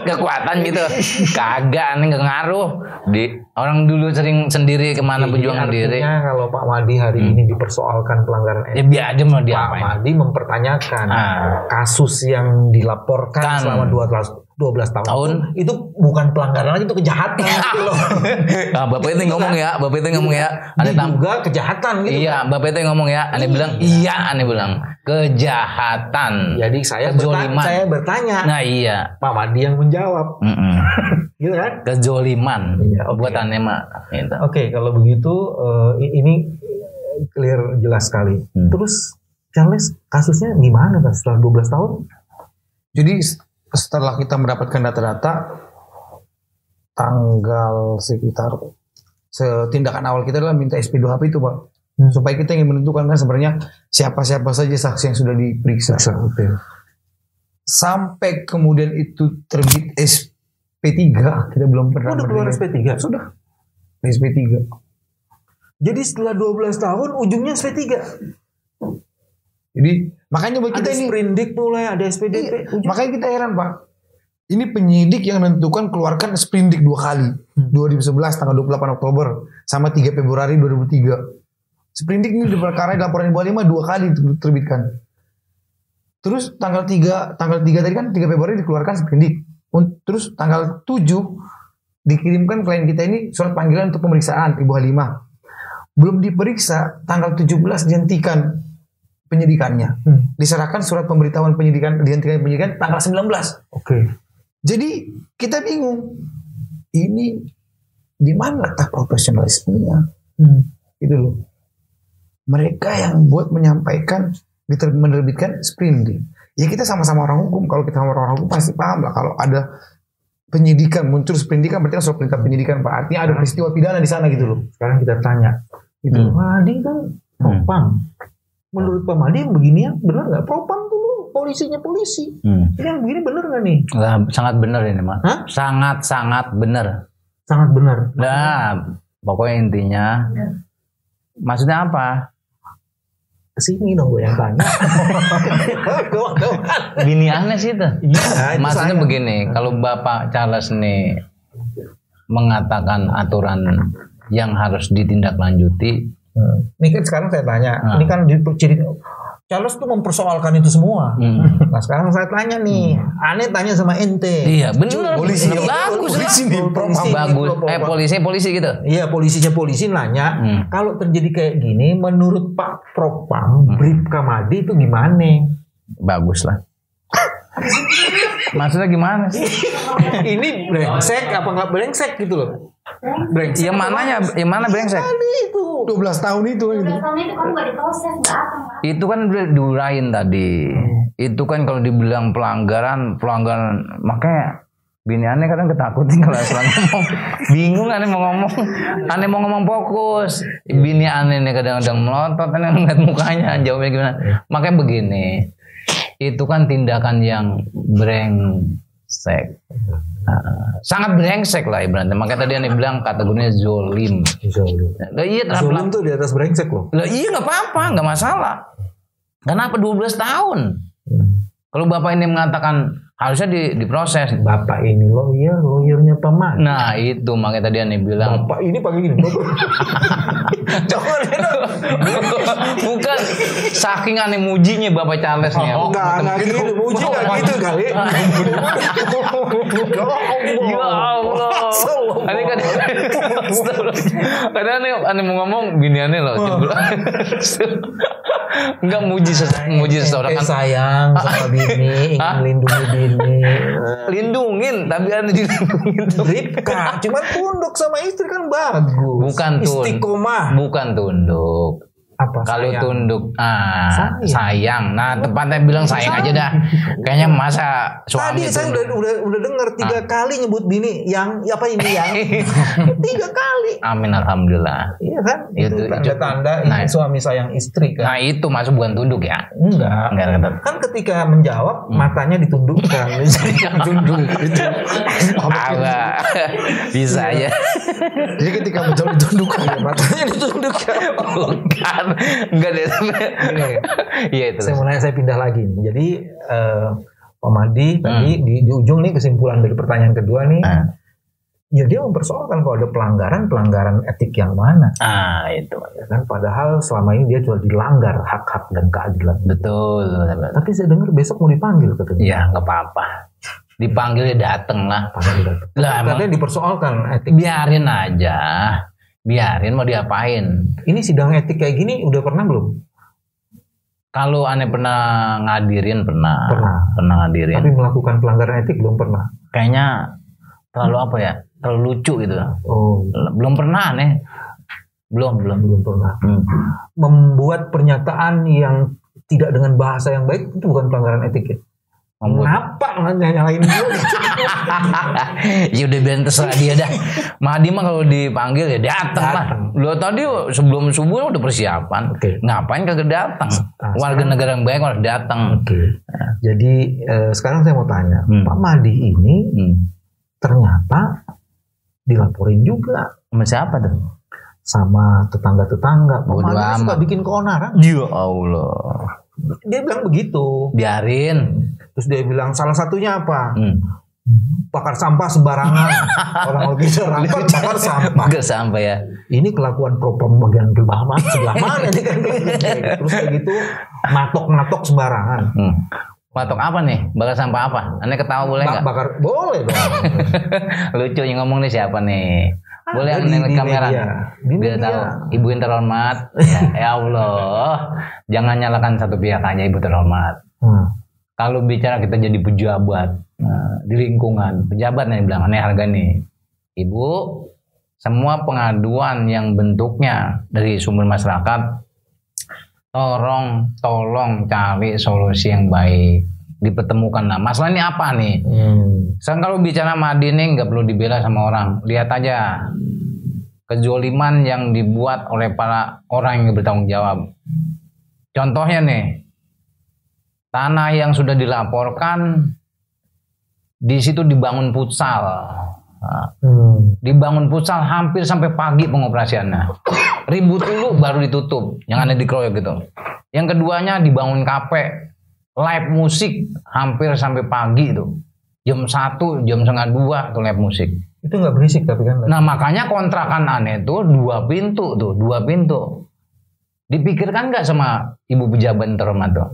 Kekuatan gitu. Kagak, nih nggak ngaruh. Di orang dulu sering sendiri kemana berjuang sendiri. Artinya kalau Pak Madi hari ini dipersoalkan pelanggaran etik, biar aja mau dia Pak Madi mempertanyakan kasus yang dilaporkan selama 12 tahun itu bukan pelanggaran lagi, itu kejahatan gitu loh. Nah, Bapak itu ngomong ya, ada juga kejahatan gitu. Iya, Bapak itu ngomong ya, aneh bilang kejahatan. Jadi saya bertanya. Nah iya, Pak Madi yang menjawab. Gitu kan? Kezoliman. Iya, buat aneh mah. Oke, kalau begitu ini clear, jelas sekali. Terus Charles, kasusnya gimana kan setelah 12 tahun? Jadi setelah kita mendapatkan data-data, tanggal sekitar tindakan awal kita adalah minta SP2HP itu Pak. Supaya kita ingin menentukan kan sebenarnya siapa-siapa saja saksi yang sudah diperiksa. Sampai kemudian itu terbit SP3, kita belum pernah. Udah keluar SP3? Sudah. SP3. Jadi setelah 12 tahun ujungnya SP3. Jadi makanya buat kita ada ini sprindik mulai, ada SPDP. Makanya kita heran Pak. Ini penyidik yang menentukan keluarkan sprindik 2 kali. 2011 tanggal 28 Oktober sama 3 Februari 2003. Sprindik ini diperkara laporan Ibu 5 2 kali terbitkan. Terus tanggal 3 tadi kan 3 Februari dikeluarkan sprindik. Terus tanggal 7 dikirimkan klien kita ini surat panggilan untuk pemeriksaan Ibu Halimah. Belum diperiksa, tanggal 17 dihentikan penyidikannya. Diserahkan surat pemberitahuan penyidikan, dihentikan penyidikan tanggal 19. Oke. Jadi kita bingung. Ini di mana letak profesionalismenya? Gitu loh. Mereka yang buat menyampaikan menerbitkan sprindik. Ya kita sama-sama orang hukum. Kalau kita sama orang hukum pasti paham lah. Kalau ada penyidikan muncul sprindik kan berarti kan surat perintah penyidikan Pak. Artinya ada peristiwa pidana di sana gitu loh. Sekarang kita tanya. Gitu. Madi kan propam. Menurut Pak Madi begini ya benar nggak? Propam dulu polisinya polisi. Ini yang begini benar nggak nih? Sangat benar ini Mas. Sangat benar. Sangat benar. Nah, pokoknya intinya, maksudnya apa? kesini dong gue yang tanya. Bini aneh sih itu. Iya, Maksudnya begini, kalau Bapak Charles nih mengatakan aturan yang harus ditindaklanjuti. Ini kan sekarang saya tanya, ini kan Charles tuh mempersoalkan itu semua. Nah sekarang saya tanya nih, Ane tanya sama ente. Iya benar. Polisi bagus lah. Bagus. Polisi gitu. Iya polisi nanya, kalau terjadi kayak gini, menurut Pak Propam, Bribka Madi itu gimana? Bagus lah. Maksudnya gimana sih? Ini brengsek apa nggak brengsek gitu loh? Brengsek. Yang mana brengsek? Itu 12 tahun itu. 12 tahun itu kamu gak diproses, gak apa. Itu kan udah diurain tadi. Itu kan kalau dibilang pelanggaran, makanya bini aneh kadang ketakutin kalau asal ngomong. Bingung aneh mau ngomong. Aneh mau ngomong fokus. Bini aneh nih kadang-kadang melotot, aneh ngeliat mukanya, jawabnya gimana. Makanya begini. Itu kan tindakan yang brengsek. Sangat brengsek lah ibaratnya. Makanya tadi aneh bilang kategorinya zolim. Lah iya zolim tuh di atas brengsek loh. Lah iya nggak apa-apa, nggak masalah. Kenapa 12 tahun? Kalau Bapak ini mengatakan harusnya diproses. Bapak ini lawyernya teman. Nah itu makanya tadi aneh bilang. Bapak ini pakai gini. Jangan. Bukan saking aneh mujinya Bapak Charles nih. Enggak gitu. Muji enggak gitu kali. Ya Allah. Aneh kadang aneh mau ngomong bini aneh loh. Enggak muji seseorang kan. Sayang sama bini, ingin melindungi bini. Lindungin, tapi aneh dilindungin. Bribka, cuma tunduk sama istri kan bagus. Bukan tunduk. Istiqomah. Bukan tunduk. Apa? Kalau sayang? Tunduk, sayang. Nah, tepatnya bilang sayang aja dah. Kayaknya masa suami. Tadi saya udah dengar 3 kali nyebut bini yang 3 kali. Amin alhamdulillah. Iya kan? Itu tanda-tanda suami sayang istri kan. Nah, itu masuk bukan tunduk ya? Enggak. Kan ketika menjawab matanya ditundukkan. Tunduk itu. Agak bisa aja. Jadi ketika menjawab ditundukkan matanya ditundukkan. Bukan. Enggak deh. Iya itu. Saya mau nanya, saya pindah lagi nih. Jadi Pak Madi tadi di ujung nih kesimpulan dari pertanyaan kedua nih. Ya dia mempersoalkan kalau ada pelanggaran etik yang mana. Itu. Ya kan padahal selama ini dia cuma dilanggar hak-hak dan keadilan. Betul. Tapi saya dengar besok mau dipanggil katanya. Ya nggak apa-apa. Dipanggil dateng lah. Lah katanya dipersoalkan etik. Biarin aja. Biarin mau diapain. Ini sidang etik kayak gini udah pernah belum? Kalau aneh pernah ngadirin pernah ngadirin. Tapi melakukan pelanggaran etik belum pernah. Kayaknya terlalu apa ya? Terlalu lucu gitu. Belum pernah aneh. Belum pernah. Membuat pernyataan yang tidak dengan bahasa yang baik itu bukan pelanggaran etik ya? Kenapa nyalain gue? Ya udah biar terserah dia dah. Mahdi mah kalau dipanggil ya datang lah. Lo tadi sebelum subuh udah persiapan. Ngapain kagak datang? Warga negara yang baik harus datang. Jadi sekarang saya mau tanya, Pak Mahdi ini ternyata dilaporin juga. Sama siapa tuh? Sama tetangga-tetangga. Pak Mahdi suka bikin keonaran. Ya Allah. Dia bilang begitu. Biarin. Terus dia bilang salah satunya apa? Bakar sampah sembarangan. Orang lagi serapat bakar sampah. Bakar sampah ya. Ini kelakuan propam bagian sebelah mana ini kan? Terus kayak gitu matok sembarangan. Matok apa nih? Bakar sampah apa? Aneh ketawa boleh nggak? Bakar boleh dong. Lucu yang ngomong nih siapa nih? Boleh nengok kamera biar tahu ibu yang terhormat. Ya Allah, jangan nyalakan satu pihak aja ibu terhormat. Kalau bicara kita jadi pejabat di lingkungan, pejabat nih bilang aneh harga nih. Ibu, semua pengaduan yang bentuknya dari sumber masyarakat, tolong cari solusi yang baik, dipertemukan. Nah, masalah ini apa nih? Sekarang kalau bicara Mahdi nih nggak perlu dibela sama orang. Lihat aja kezoliman yang dibuat oleh para orang yang bertanggung jawab. Contohnya nih, tanah yang sudah dilaporkan di situ dibangun futsal. Dibangun futsal hampir sampai pagi pengoperasiannya. Ribut dulu baru ditutup, yang aneh dikeroyok gitu. Yang keduanya dibangun kafe, live musik hampir sampai pagi itu. Jam 1, jam setengah 2 tuh live musik. Itu nggak berisik tapi kan. Nah makanya kontrakan aneh tuh 2 pintu tuh, 2 pintu. Dipikirkan nggak sama ibu pejabat terhormat tuh?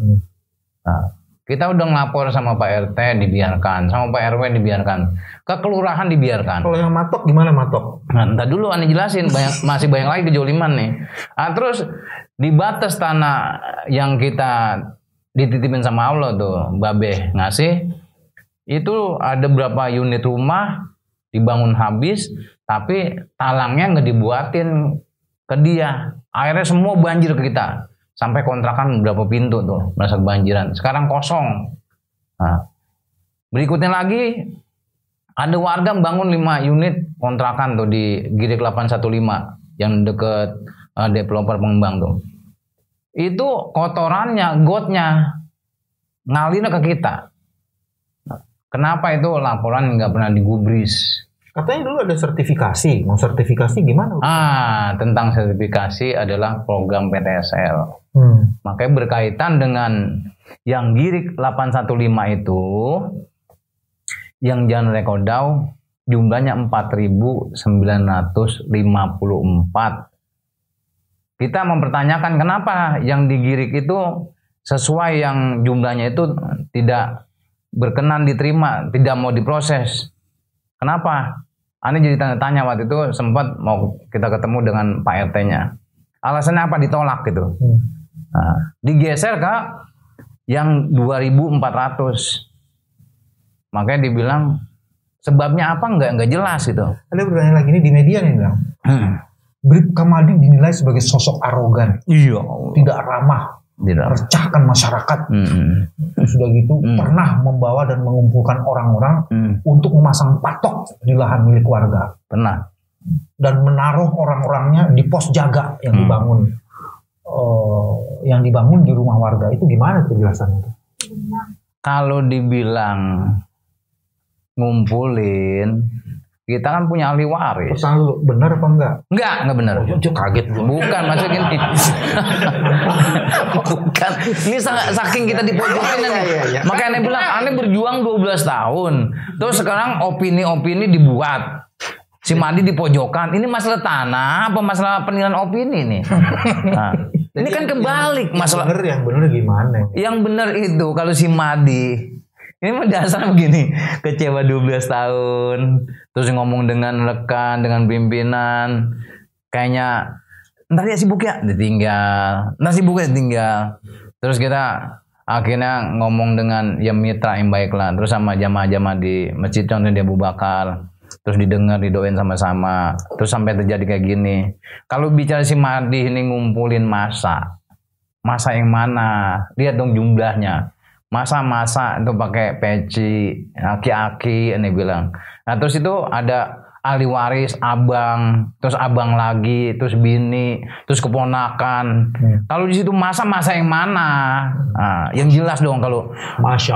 Nah, kita udah ngelapor sama Pak RT dibiarkan, sama Pak RW dibiarkan, ke kelurahan dibiarkan. Kalau yang matok gimana matok? Nah, entar dulu aneh jelasin, masih banyak lagi kejoliman nih. Nah, terus di batas tanah yang kita dititipin sama Allah tuh, Babe ngasih, itu ada berapa unit rumah dibangun habis, tapi talangnya nggak dibuatin ke dia. Akhirnya semua banjir ke kita. Sampai kontrakan berapa pintu tuh merasa kebanjiran. Sekarang kosong. Nah, berikutnya lagi ada warga bangun 5 unit kontrakan tuh di Girik 815 yang deket developer pengembang tuh. Itu kotorannya, gotnya ngalir ke kita. Kenapa itu laporan nggak pernah digubris? Katanya dulu ada sertifikasi. Mau sertifikasi gimana? Tentang sertifikasi adalah program PTSL. Makanya berkaitan dengan yang Girik 815 itu, yang Jalan Rekodau jumlahnya 4.954. Kita mempertanyakan kenapa yang di Girik itu sesuai yang jumlahnya itu tidak berkenan diterima, tidak mau diproses. Kenapa? Ani jadi tanya waktu itu, sempat mau kita ketemu dengan Pak RT-nya. Alasannya apa ditolak gitu. Nah, digeser ke yang 2.400. Makanya dibilang sebabnya apa nggak jelas gitu. Ada pertanyaan lagi ini di media nih bilang. Bribka Madi dinilai sebagai sosok arogan. Iya. Tidak ramah. Merecahkan masyarakat. Sudah gitu pernah membawa dan mengumpulkan orang-orang untuk memasang patok di lahan milik warga. Pernah. Dan menaruh orang-orangnya di pos jaga yang dibangun di rumah warga. Itu gimana penjelasannya? Kalau dibilang ngumpulin, kita kan punya ahli waris. Pertanyaan lu, benar apa enggak? Enggak benar. Kaget lu. Bukan, maksudnya gini. Bukan. Ini saking kita dipojokin nih. Makanya aneh bilang, aneh berjuang 12 tahun. Terus sekarang opini-opini dibuat. Si Madi dipojokan. Ini masalah tanah apa masalah penilaian opini nih? Nah, ini kan kebalik masalah. Yang benar gimana? Yang benar itu kalau si Madi ini mah dasarnya begini, kecewa 12 tahun, terus ngomong dengan rekan, dengan pimpinan, kayaknya ntar ya sibuk ya, ditinggal, terus kita akhirnya ngomong dengan ya mitra yang baik lah, terus sama jamaah-jamaah di masjid contohnya dia Abu Bakar, terus didengar, didoain sama-sama, terus sampai terjadi kayak gini. Kalau bicara si Madi ini ngumpulin masa yang mana? Lihat dong jumlahnya. Masa itu pakai peci, aki-aki, ini bilang. Nah terus itu ada ahli waris, abang, terus abang lagi, terus bini, terus keponakan. Kalau di situ masa yang mana? Nah, yang jelas dong kalau Masya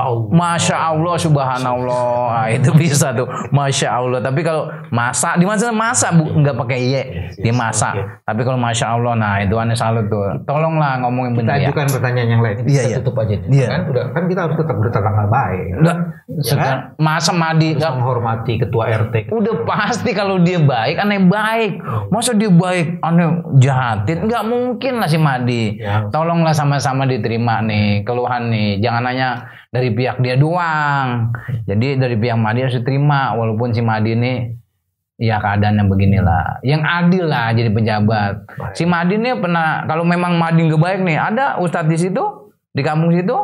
Allah, Subhanallah, nah, itu bisa tuh, Masya Allah. Tapi kalau masa di masa nggak pakai iye, di masa. Tapi kalau Masya Allah, nah itu aneh salut tuh. Tolonglah ngomongin bener ya. Kita ajukan pertanyaan yang lain. Kita tutup aja. Kan kita harus tetap bertetangga baik. Sekarang masa Madi harus menghormati ketua RT. Udah pasti kalau dia baik, aneh baik. Masa dia baik, aneh jahatin? Nggak mungkin lah si Madi. Ya. Tolonglah sama-sama diterima nih keluhan nih. Jangan hanya dari pihak dia doang. Jadi dari pihak Madi harus diterima. Walaupun si Madi nih ya keadaannya beginilah. Yang adil lah jadi pejabat. Baik. Si Madi nih pernah, kalau memang Madi nggak baik nih, ada ustadz di situ, di kampung situ,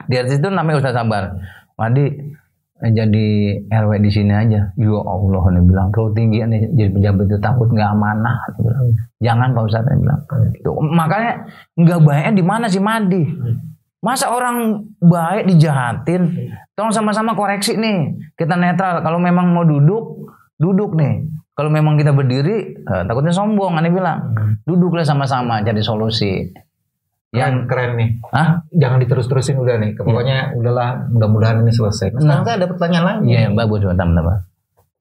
di situ namanya Ustadz Sabar. Madi jadi RW di sini aja. Ya Allah, nih bilang kalau tinggi nih jadi pejabat itu takut nggak amanah. Jangan Pak Ustadz, nih bilang. Tuh, makanya nggak baiknya di mana sih Madi? Masa orang baik dijahatin? Tolong sama-sama koreksi nih. Kita netral. Kalau memang mau duduk nih. Kalau memang kita berdiri, takutnya sombong. Aneh bilang, duduklah sama-sama cari solusi. Yang keren nih. Jangan diterus-terusin udah nih. Pokoknya udahlah, mudah-mudahan ini selesai. Sekarang saya ada pertanyaan lagi. Iya, bagus, mantap.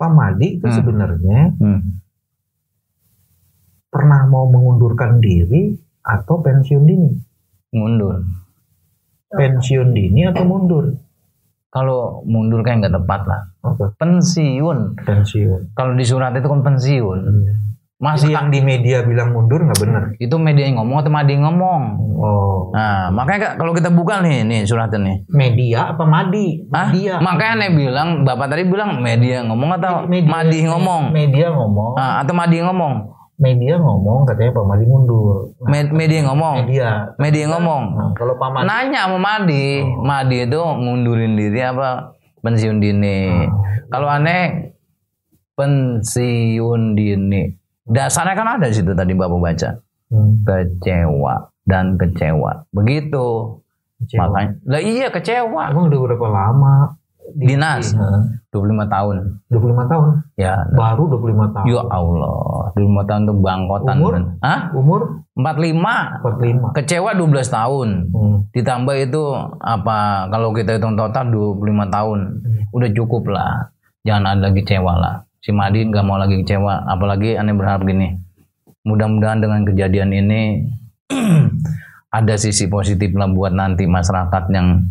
Pak Madi itu sebenarnya pernah mau mengundurkan diri atau pensiun dini? Mundur. Pensiun dini atau mundur? Kalau mundur kan nggak tepat lah. Apa? Pensiun. Pensiun. Kalau di surat itu kan pensiun. Masih Yang di media bilang mundur nggak benar. itu media yang ngomong atau Madi yang ngomong? Oh. Nah, makanya kalau kita buka nih suratnya nih. Media apa Madi? Hah? Media. Makanya aneh bilang, Bapak tadi bilang media yang ngomong atau Madi yang ngomong? Media ngomong. Atau Madi yang ngomong? Media ngomong katanya Pak Madi mundur. Media yang ngomong? Media yang ngomong? Nah, kalau Pak Madi Nanya sama Madi, Madi itu ngundurin diri apa pensiun dini? Kalau aneh pensiun dini, dasarnya kan ada di situ tadi Bapak baca, kecewa dan kecewa, begitu. Kecewa. Makanya, lah iya kecewa. Emang udah berapa lama? Dinas 25 tahun. 25 tahun. Ya. Baru 25 tahun. Ya Allah, 25 tahun tuh bangkotan. Umur? Hah? Umur 45. 45. Kecewa 12 tahun. Ditambah itu apa kalau kita hitung total 25 tahun. Udah cukup lah. Jangan ada lagi kecewa lah. Si Madi nggak mau lagi kecewa, apalagi aneh berharap gini. Mudah-mudahan dengan kejadian ini ada sisi positif lah buat nanti masyarakat yang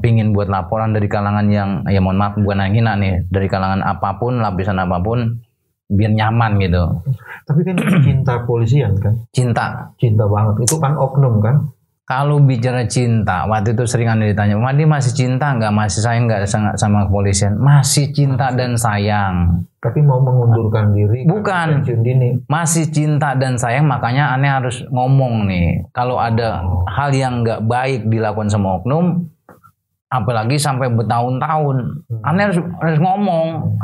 pingin buat laporan dari kalangan yang ya mohon maaf bukan yang hina nih, dari kalangan apapun, lapisan apapun, biar nyaman gitu. Tapi kan cinta polisian kan? Cinta Banget. Itu kan oknum kan? Kalau bicara cinta, waktu itu sering aneh ditanya, Madi masih cinta nggak, masih sayang nggak sama kepolisian? Masih cinta dan sayang. Tapi mau mengundurkan diri? Bukan. Pensiun dini. Masih cinta dan sayang, makanya aneh harus ngomong nih. Kalau ada hal yang nggak baik dilakukan sama oknum, apalagi sampai bertahun-tahun, aneh harus ngomong.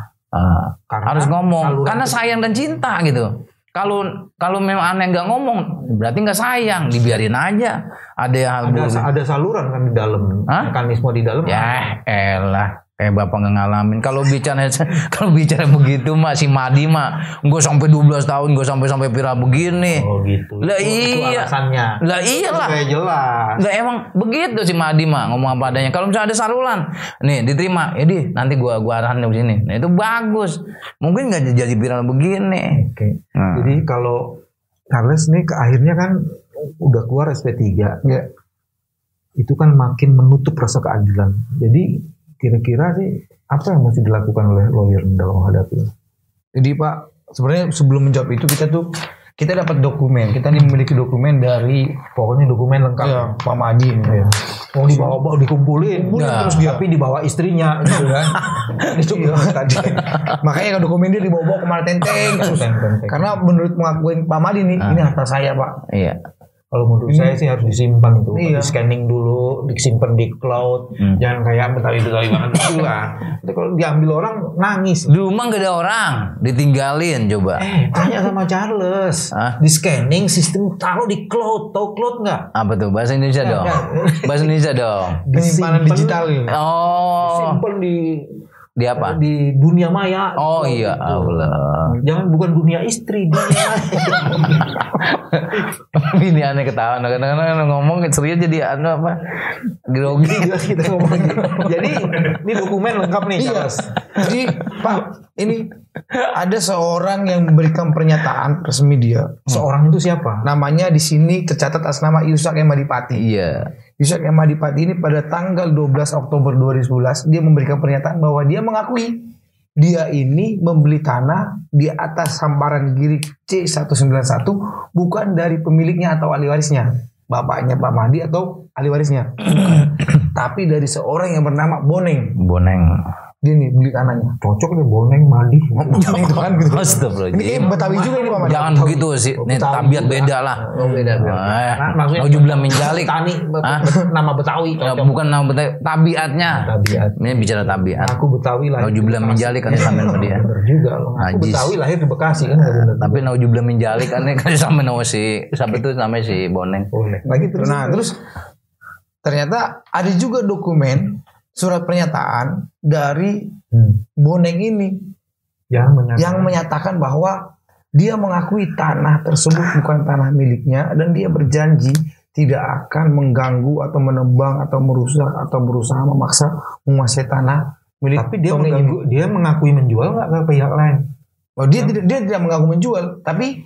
Harus ngomong. Karena sayang dan cinta gitu. Kalau memang aneh nggak ngomong, berarti nggak sayang, dibiarin aja. Ada saluran kan di dalam, mekanisme di dalam. Ya elah, kayak Bapak nggak ngalamin. Kalau bicara begitu mah si Madi mah, gue sampai 12 tahun, gue sampai viral begini. Oh gitu. Lah itu iya. alasannya. Lah iyalah. Kayak jelas. Lah emang begitu si Madi mah ngomong apa adanya. Kalau misalnya ada saluran, nih diterima, di nanti gua arahannya ke sini. Nah itu bagus. Mungkin nggak jadi viral begini. Oke. Jadi kalau Charles nih akhirnya kan udah keluar SP3, ya. Itu kan makin menutup rasa keadilan. Jadi kira-kira sih apa yang mesti dilakukan oleh lawyer dalam menghadapi? Jadi Pak, sebenarnya sebelum menjawab itu kita dapat dokumen. Kita memiliki dokumen dari pokoknya dokumen lengkap ya, Pak Madi. Ya. Mau dibawa dikumpulin terus dia tapi dibawa istrinya gitu kan. Itu tadi. Makanya dokumen dia dibawa kemana tenteng. Karena menurut pengakuan Pak Madi nih, ini harta saya, Pak. Iya. Kalau menurut saya sih harus disimpan itu, di scanning dulu, disimpan di cloud, jangan kayak Betawi banget gitu lah. Nanti kalau diambil orang nangis. Di rumah gak ada orang, ditinggalin coba. Tanya sama Charles, di scanning sistem taruh di cloud, tahu cloud nggak? Apa tuh bahasa Indonesia dong? Bahasa Indonesia dong. Penyimpanan digital. Simpan di apa? Di dunia maya. Oh iya Allah. Jangan bukan dunia istri, dunia. Ini aneh ketawa. Kadang-kadang ngomong serius jadi apa? Grogi. Kita ngomong. Jadi ini dokumen lengkap nih. Iya. Jadi Pak, ini ada seorang yang memberikan pernyataan resmi dia. Seorang itu siapa? Namanya di sini tercatat atas nama Yusak M. Adipati. Iya. Yusak M. Adipati ini pada tanggal 12 Oktober 2011 dia memberikan pernyataan bahwa dia mengakui dia ini membeli tanah di atas hamparan Giri C191 bukan dari pemiliknya atau ahli warisnya, bapaknya Pak Madi atau ahli warisnya, tapi dari seorang yang bernama Boneng. Dia nih beli tanahnya. Cocok nih Boneng Madi. Itu kan gitu. Astagfirullah. Ini Betawi juga ini Pak Madi. Jangan begitu sih. Ini tabiat beda lah. Oh beda. Maksudnya Naujubillah min dzalik. Nama Betawi. Bukan nama Betawi, tabiatnya. Ini bicara tabiat. Aku Betawi lahir. Naujubillah min dzalik kan sampean sama dia. Bener juga loh. Aku Betawi lahir di Bekasi kan. Tapi Naujubillah min dzalik kan sama si siapa itu namanya si Boneng. Nah, terus ternyata ada juga dokumen surat pernyataan dari Boneng ini yang menyatakan bahwa dia mengakui tanah tersebut bukan tanah miliknya dan dia berjanji tidak akan mengganggu atau menebang atau merusak atau berusaha memaksa menguasai tanah Milik Tapi dia Tony dia mengakui menjual nggak ke pihak lain? Oh, dia tidak mengaku menjual, tapi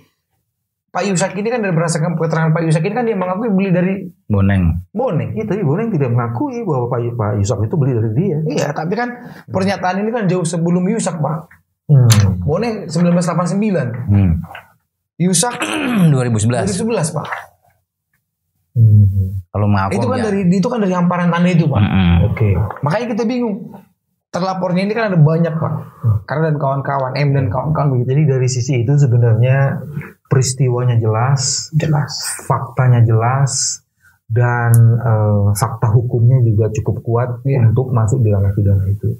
Pak Yusak ini kan dari berdasarkan keterangan Pak Yusak ini kan dia mengakui beli dari Boneng. Boneng. Iya, tapi Boneng tidak mengakui bahwa Pak Yusak itu beli dari dia. Iya, tapi kan pernyataan ini kan jauh sebelum Yusak, Pak. Boneng 1989. Yusak 2011. 2011, Pak. Kalau mengaku Itu kan dari hamparan tanah itu, Pak. Oke. Makanya kita bingung. Terlapornya ini kan ada banyak, Pak. Karena dan kawan-kawan, M dan kawan-kawan begitu. Jadi dari sisi itu sebenarnya peristiwanya jelas, faktanya jelas, dan fakta hukumnya juga cukup kuat untuk masuk di ranah pidana itu.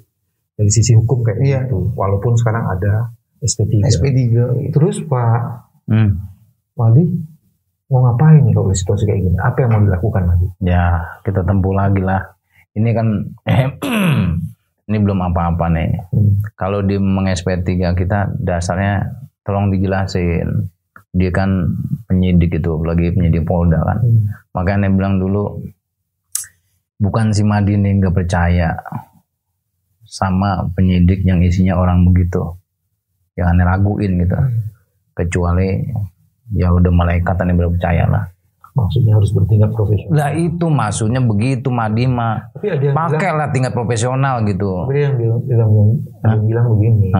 Dari sisi hukum kayak gitu. Walaupun sekarang ada SP3. Terus Pak Madi mau ngapain nih kalau situasi kayak gini? Apa yang mau dilakukan lagi? Ya, kita tempuh lagi lah. Ini kan ini belum apa-apa nih. Kalau di meng-SP3 kita dasarnya tolong dijelasin. Dia kan penyidik itu, lagi penyidik Polda kan. Makanya dia bilang dulu, bukan si Madi ini nggak percaya sama penyidik yang isinya orang begitu, yang aneh raguin gitu. Kecuali ya udah malaikat aneh percaya lah. Maksudnya harus bertindak profesional. Lah itu maksudnya begitu Madi mah. Pakailah tingkat profesional gitu. Tapi yang bilang begini.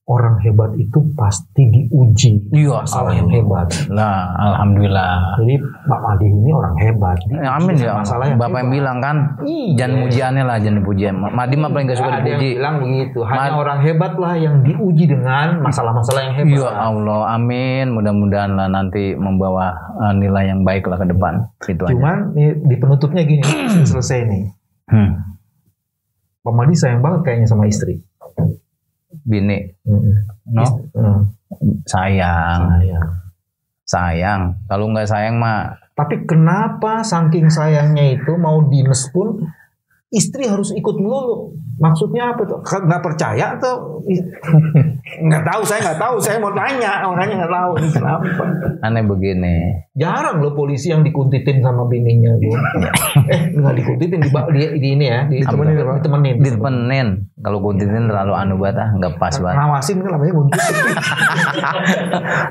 Orang hebat itu pasti diuji. Iya, masalah yang hebat. Nah, alhamdulillah. Jadi Pak Madi ini orang hebat. Amin ya. Masalah yang Bapak yang bilang kan, jangan mujiannya lah, jangan pujian. Madi mah paling gak suka dipuji. Ada yang bilang begitu. Hanya orang hebat lah yang diuji dengan masalah-masalah yang hebat. Ya Allah, amin. Mudah-mudahan lah nanti membawa nilai yang baik lah ke depan. Itu Cuman aja. Di penutupnya gini, selesai nih. Pak Madi sayang banget kayaknya sama istri. Bini, sayang. Kalau nggak sayang mah. Tapi kenapa saking sayangnya itu mau dinas pun istri harus ikut melulu? Maksudnya apa tuh? Nggak percaya atau? Nggak tahu, saya nggak tahu. Saya mau tanya, makanya nggak tahu ini kenapa. Aneh begini. Jarang loh polisi yang dikuntitin sama bininya, Bu. Nggak dikuntitin di ini ya, ditemenin. Kalau kuntitin terlalu anu banget, nggak pas banget. Ngawasin kan namanya kuntitin.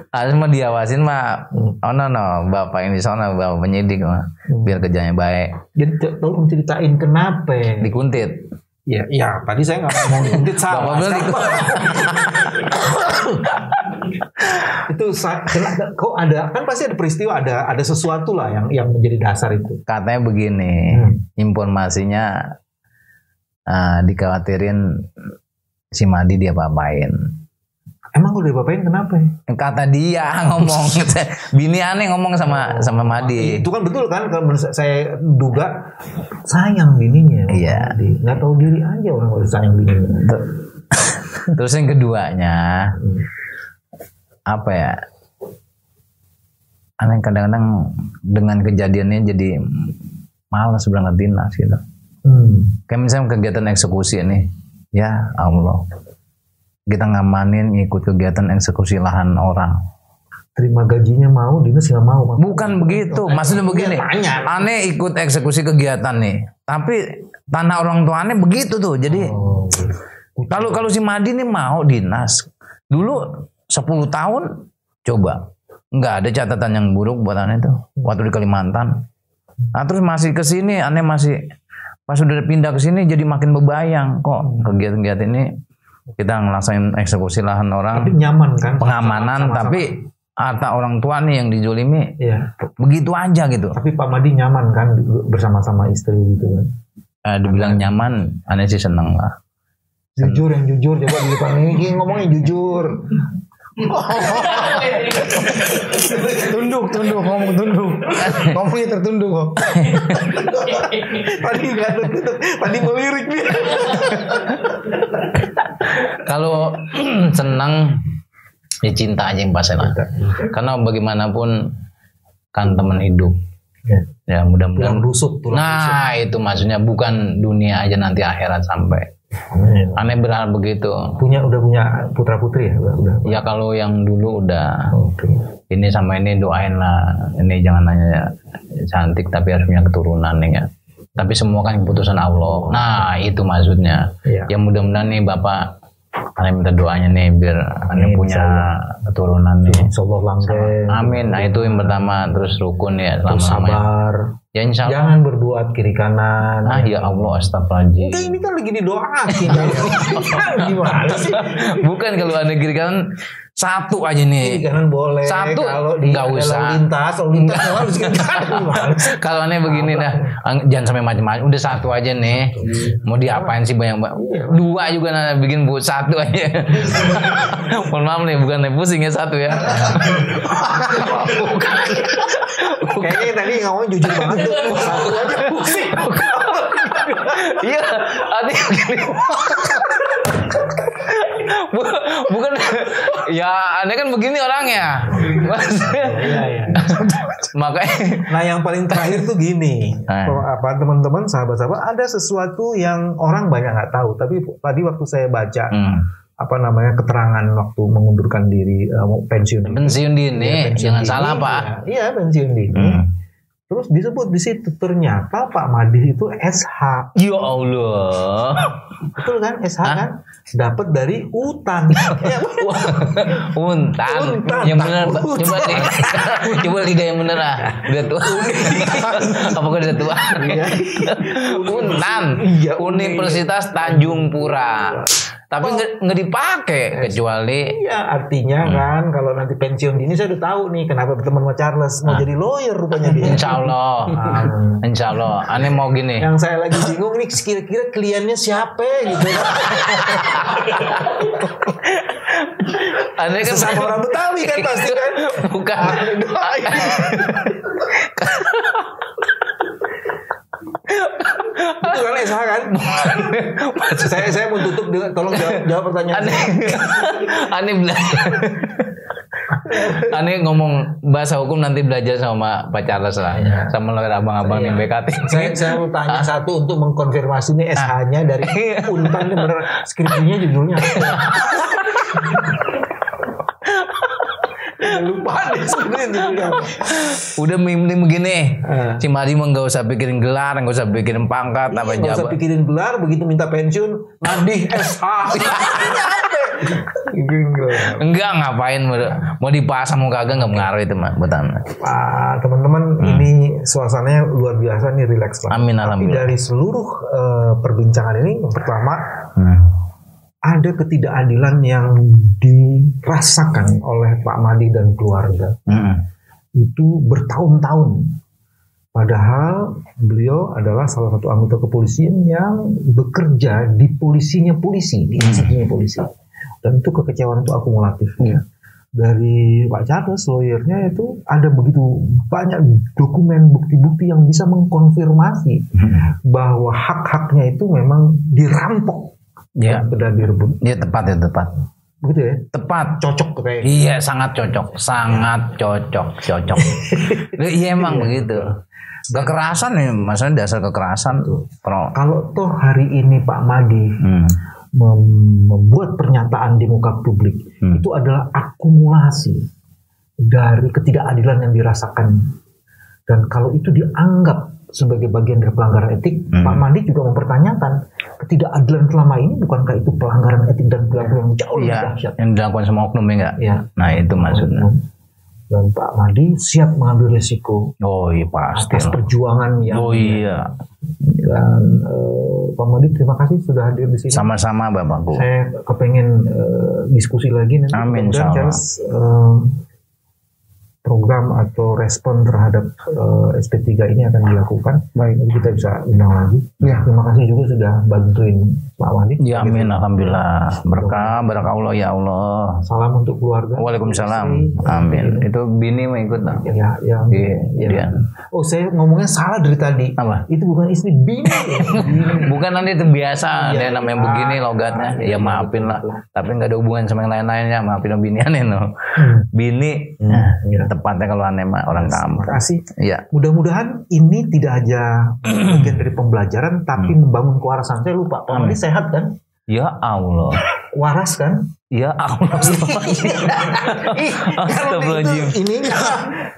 Harus mah diawasin mah. Oh no, bapak ini sana bapak penyidik mah, biar kerjanya baik. Jadi tolong ceritain kenapa dikuntit. Ya, tadi saya nggak mau dikuntit salah. Itu kok ada, kan pasti ada peristiwa, ada sesuatu lah yang menjadi dasar itu. Katanya begini, informasinya dikhawatirin si Madi dia apain. Emang udah diapain kenapa? Kata dia ngomong, bini aneh ngomong sama Madi. Itu kan betul kan, kalau saya duga sayang bininya. Iya. Nggak tahu diri aja orang kalau sayang bininya. Terus yang keduanya, apa ya? Aneh kadang-kadang dengan kejadiannya jadi malas berangkat dinas gitu. Kayak misalnya kegiatan eksekusi nih, ya Allah. Kita ngamanin ikut kegiatan eksekusi lahan orang. Terima gajinya mau, dinas nggak mau. Bukan begitu, maksudnya begini. Aneh ikut eksekusi kegiatan nih, tapi tanah orang tua aneh begitu tuh. Jadi kalau si Madi nih mau dinas, dulu 10 tahun coba, nggak ada catatan yang buruk buat aneh tuh. Waktu di Kalimantan, nah terus masih kesini, aneh masih pas sudah pindah ke sini jadi makin bebayang kok kegiatan-kegiatan ini. Kita ngelaksanain eksekusi lahan orang. Tapi nyaman kan? Pengamanan, sama-sama. Tapi harta orang tua nih yang dijolimi. Iya. Begitu aja gitu. Tapi Pak Madi nyaman kan bersama-sama istri gitu kan? Dibilang nyaman, aneh sih seneng lah. Jujur, yang jujur. Coba di depan ini ngomongnya jujur. Tunduk, ngomong tunduk. Ngomongnya tertunduk kok. Tadi nggak tunduk, tadi melirik dia. Kalau senang ya cinta aja yang pasti lah. Karena bagaimanapun kan teman hidup. Ya mudah-mudahan rusuk. Nah itu maksudnya bukan dunia aja, nanti akhirat sampai. Aneh berharap begitu. Udah punya putra putri ya? Udah. Ya kalau yang dulu udah. Okay. Ini sama ini doain lah. Ini jangan hanya cantik tapi harus punya keturunan nih ya. Tapi semua kan keputusan Allah. Nah, itu maksudnya. Iya. Ya mudah-mudahan nih Bapak, Ane minta doanya nih biar Ane punya keturunan nih. Insyaallah langgeng. Amin. Nah, itu yang pertama. Terus rukun ya Terus selama-lamanya. sabar. Ya insya Allah. Jangan berbuat kiri kanan. Ah ya Allah, astagfirullahaladzim. Enggak, ini kan lagi didoakin. Gimana sih? Bukan kalau Ane kiri kanan satu aja nih. Kiri kanan boleh. Satu, kalau di nggak ada usah. lalu lintas harus kiri kanan. Gimana sih? Kalau Ane begini dah, jangan sampai macam-macam. Udah satu aja nih. Mau diapain sih banyak-banyak? Dua juga Ane bikin buat satu aja. Mohon maaf nih, bukan Ane pusing ya satu ya. Kayaknya tadi ngomong jujur banget tuh. Satu aja pusing. Iya, Ane begini. Bukan ya Ane kan begini orangnya. Iya. Makanya Nah, yang paling terakhir tuh gini, apa teman-teman, sahabat-sahabat, ada sesuatu yang orang banyak nggak tahu. Tapi tadi waktu saya baca apa namanya keterangan waktu mengundurkan diri pensiun dini, jangan salah Pak. Iya, pensiun dini. Terus disebut di situ ternyata Pak Madi itu SH. Ya Allah. Betul kan? SH kan? Dapat dari utan. Untan. Yang benar Pak. Coba deh. Coba liga yang benar lah. Udah tua. Apakah udah tua? Untan. Universitas Tanjung Pura. Tapi nggak dipakai kecuali. Iya, artinya kan kalau nanti pensiun dini saya udah tahu nih kenapa berteman sama Charles mau jadi lawyer rupanya dia. Insya Allah. Insya Allah. Ane mau gini. Yang saya lagi bingung nih kira-kira kliennya siapa gitu. Ane kan Sesama orang Betawi kan pasti kan. Bukan. Itu kan SH kan? saya mau tutup dengan tolong jawab pertanyaan. Aneh ngomong bahasa hukum nanti belajar sama Pak Charles lah, sama lawyer abang-abang di BKT. Saya mau tanya satu untuk mengkonfirmasi nih SH-nya dari Untan bener skripsinya judulnya. Lupa deh sebenarnya. Udah mending begini. Cimadi mah nggak usah pikirin gelar, nggak usah pikirin pangkat apa Nggak usah jabat. pikirin gelar, begitu minta pensiun Madi SH. Enggak ngapain mau dipasang mau kagak nggak mengaruh itu mah buat Anda. Teman-teman ini suasananya luar biasa nih, relax banget. Amin, Tapi alhamdulillah. dari seluruh perbincangan ini yang pertama ada ketidakadilan yang dirasakan oleh Pak Madi dan keluarga. Itu bertahun-tahun. Padahal beliau adalah salah satu anggota kepolisian yang bekerja di polisinya polisi, di institusinya polisi. Dan itu kekecewaan itu akumulatif. Dari Pak Charles, lawyernya itu ada begitu banyak dokumen bukti-bukti yang bisa mengkonfirmasi bahwa hak-haknya itu memang dirampok. Ya, Beda direbut. dia tepat. Begitu ya? Tepat. Cocok tuh kayak. Iya, sangat cocok. Iya emang begitu. Kekerasan nih, maksudnya dasar kekerasan tuh. Kalau toh hari ini Pak Madi membuat pernyataan di muka publik, itu adalah akumulasi dari ketidakadilan yang dirasakan. Dan kalau itu dianggap sebagai bagian dari pelanggaran etik, Pak Madi juga mempertanyakan ketidakadilan selama ini bukankah itu pelanggaran etik dan perilaku yang jauh lebih dahsyat yang dilakukan sama oknum ya enggak? Ya. Nah itu maksudnya. Dan Pak Madi siap mengambil resiko Oh iya pasti. atas perjuangan yang. Oh iya. Dan Pak Madi terima kasih sudah hadir di sini. Sama-sama Bapakku. Saya kepengen diskusi lagi nanti. Amin, Dan insyaallah. program atau respon terhadap SP3 ini akan dilakukan. Baik, nanti kita bisa undang lagi. Ya, terima kasih juga sudah bantuin Pak Madi. Ya amin, alhamdulillah. Berkah Allah ya Allah. Salam untuk keluarga. Waalaikumsalam. Amin. Itu bini mau ikut tak? Ya. Iya. Oh, saya ngomongnya salah dari tadi. Apa? Itu bukan istri, bini. Bukan nanti itu biasa. Dia namanya begini logatnya. Ya maafin lah. Tapi nggak ada hubungan sama yang lain-lainnya. Maafin lo bini aneh no. Bini. Tepatnya kalau aneh mah orang kampung. Terima kasih. Iya. Mudah-mudahan ini tidak aja bagian dari pembelajaran, tapi membangun kewarasan. Saya lupa, Pak Madi sehat kan? Ya Allah. waras kan? Ya Allah. Astagfirullahaladzim. Ini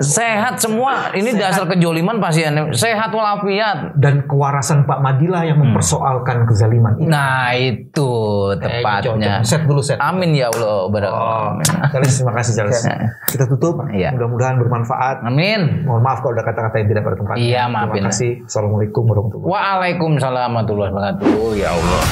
Sehat semua. Ini dasar kejoliman pasti aneh. Sehat walafiat. dan kewarasan Pak Madilah yang mempersoalkan kezaliman itu. Nah itu tepatnya. Set dulu set. Amin ya Allah. Amin. Charles, terima kasih Charles. Kita tutup. Iya. Mudah-mudahan bermanfaat. Amin. Mohon maaf kalau ada kata-kata yang tidak pada tempatnya. Iya, maafin. Terima kasih. Assalamualaikum warahmatullahi wabarakatuh. Waalaikumsalam warahmatullahi wabarakatuh. Ya Allah.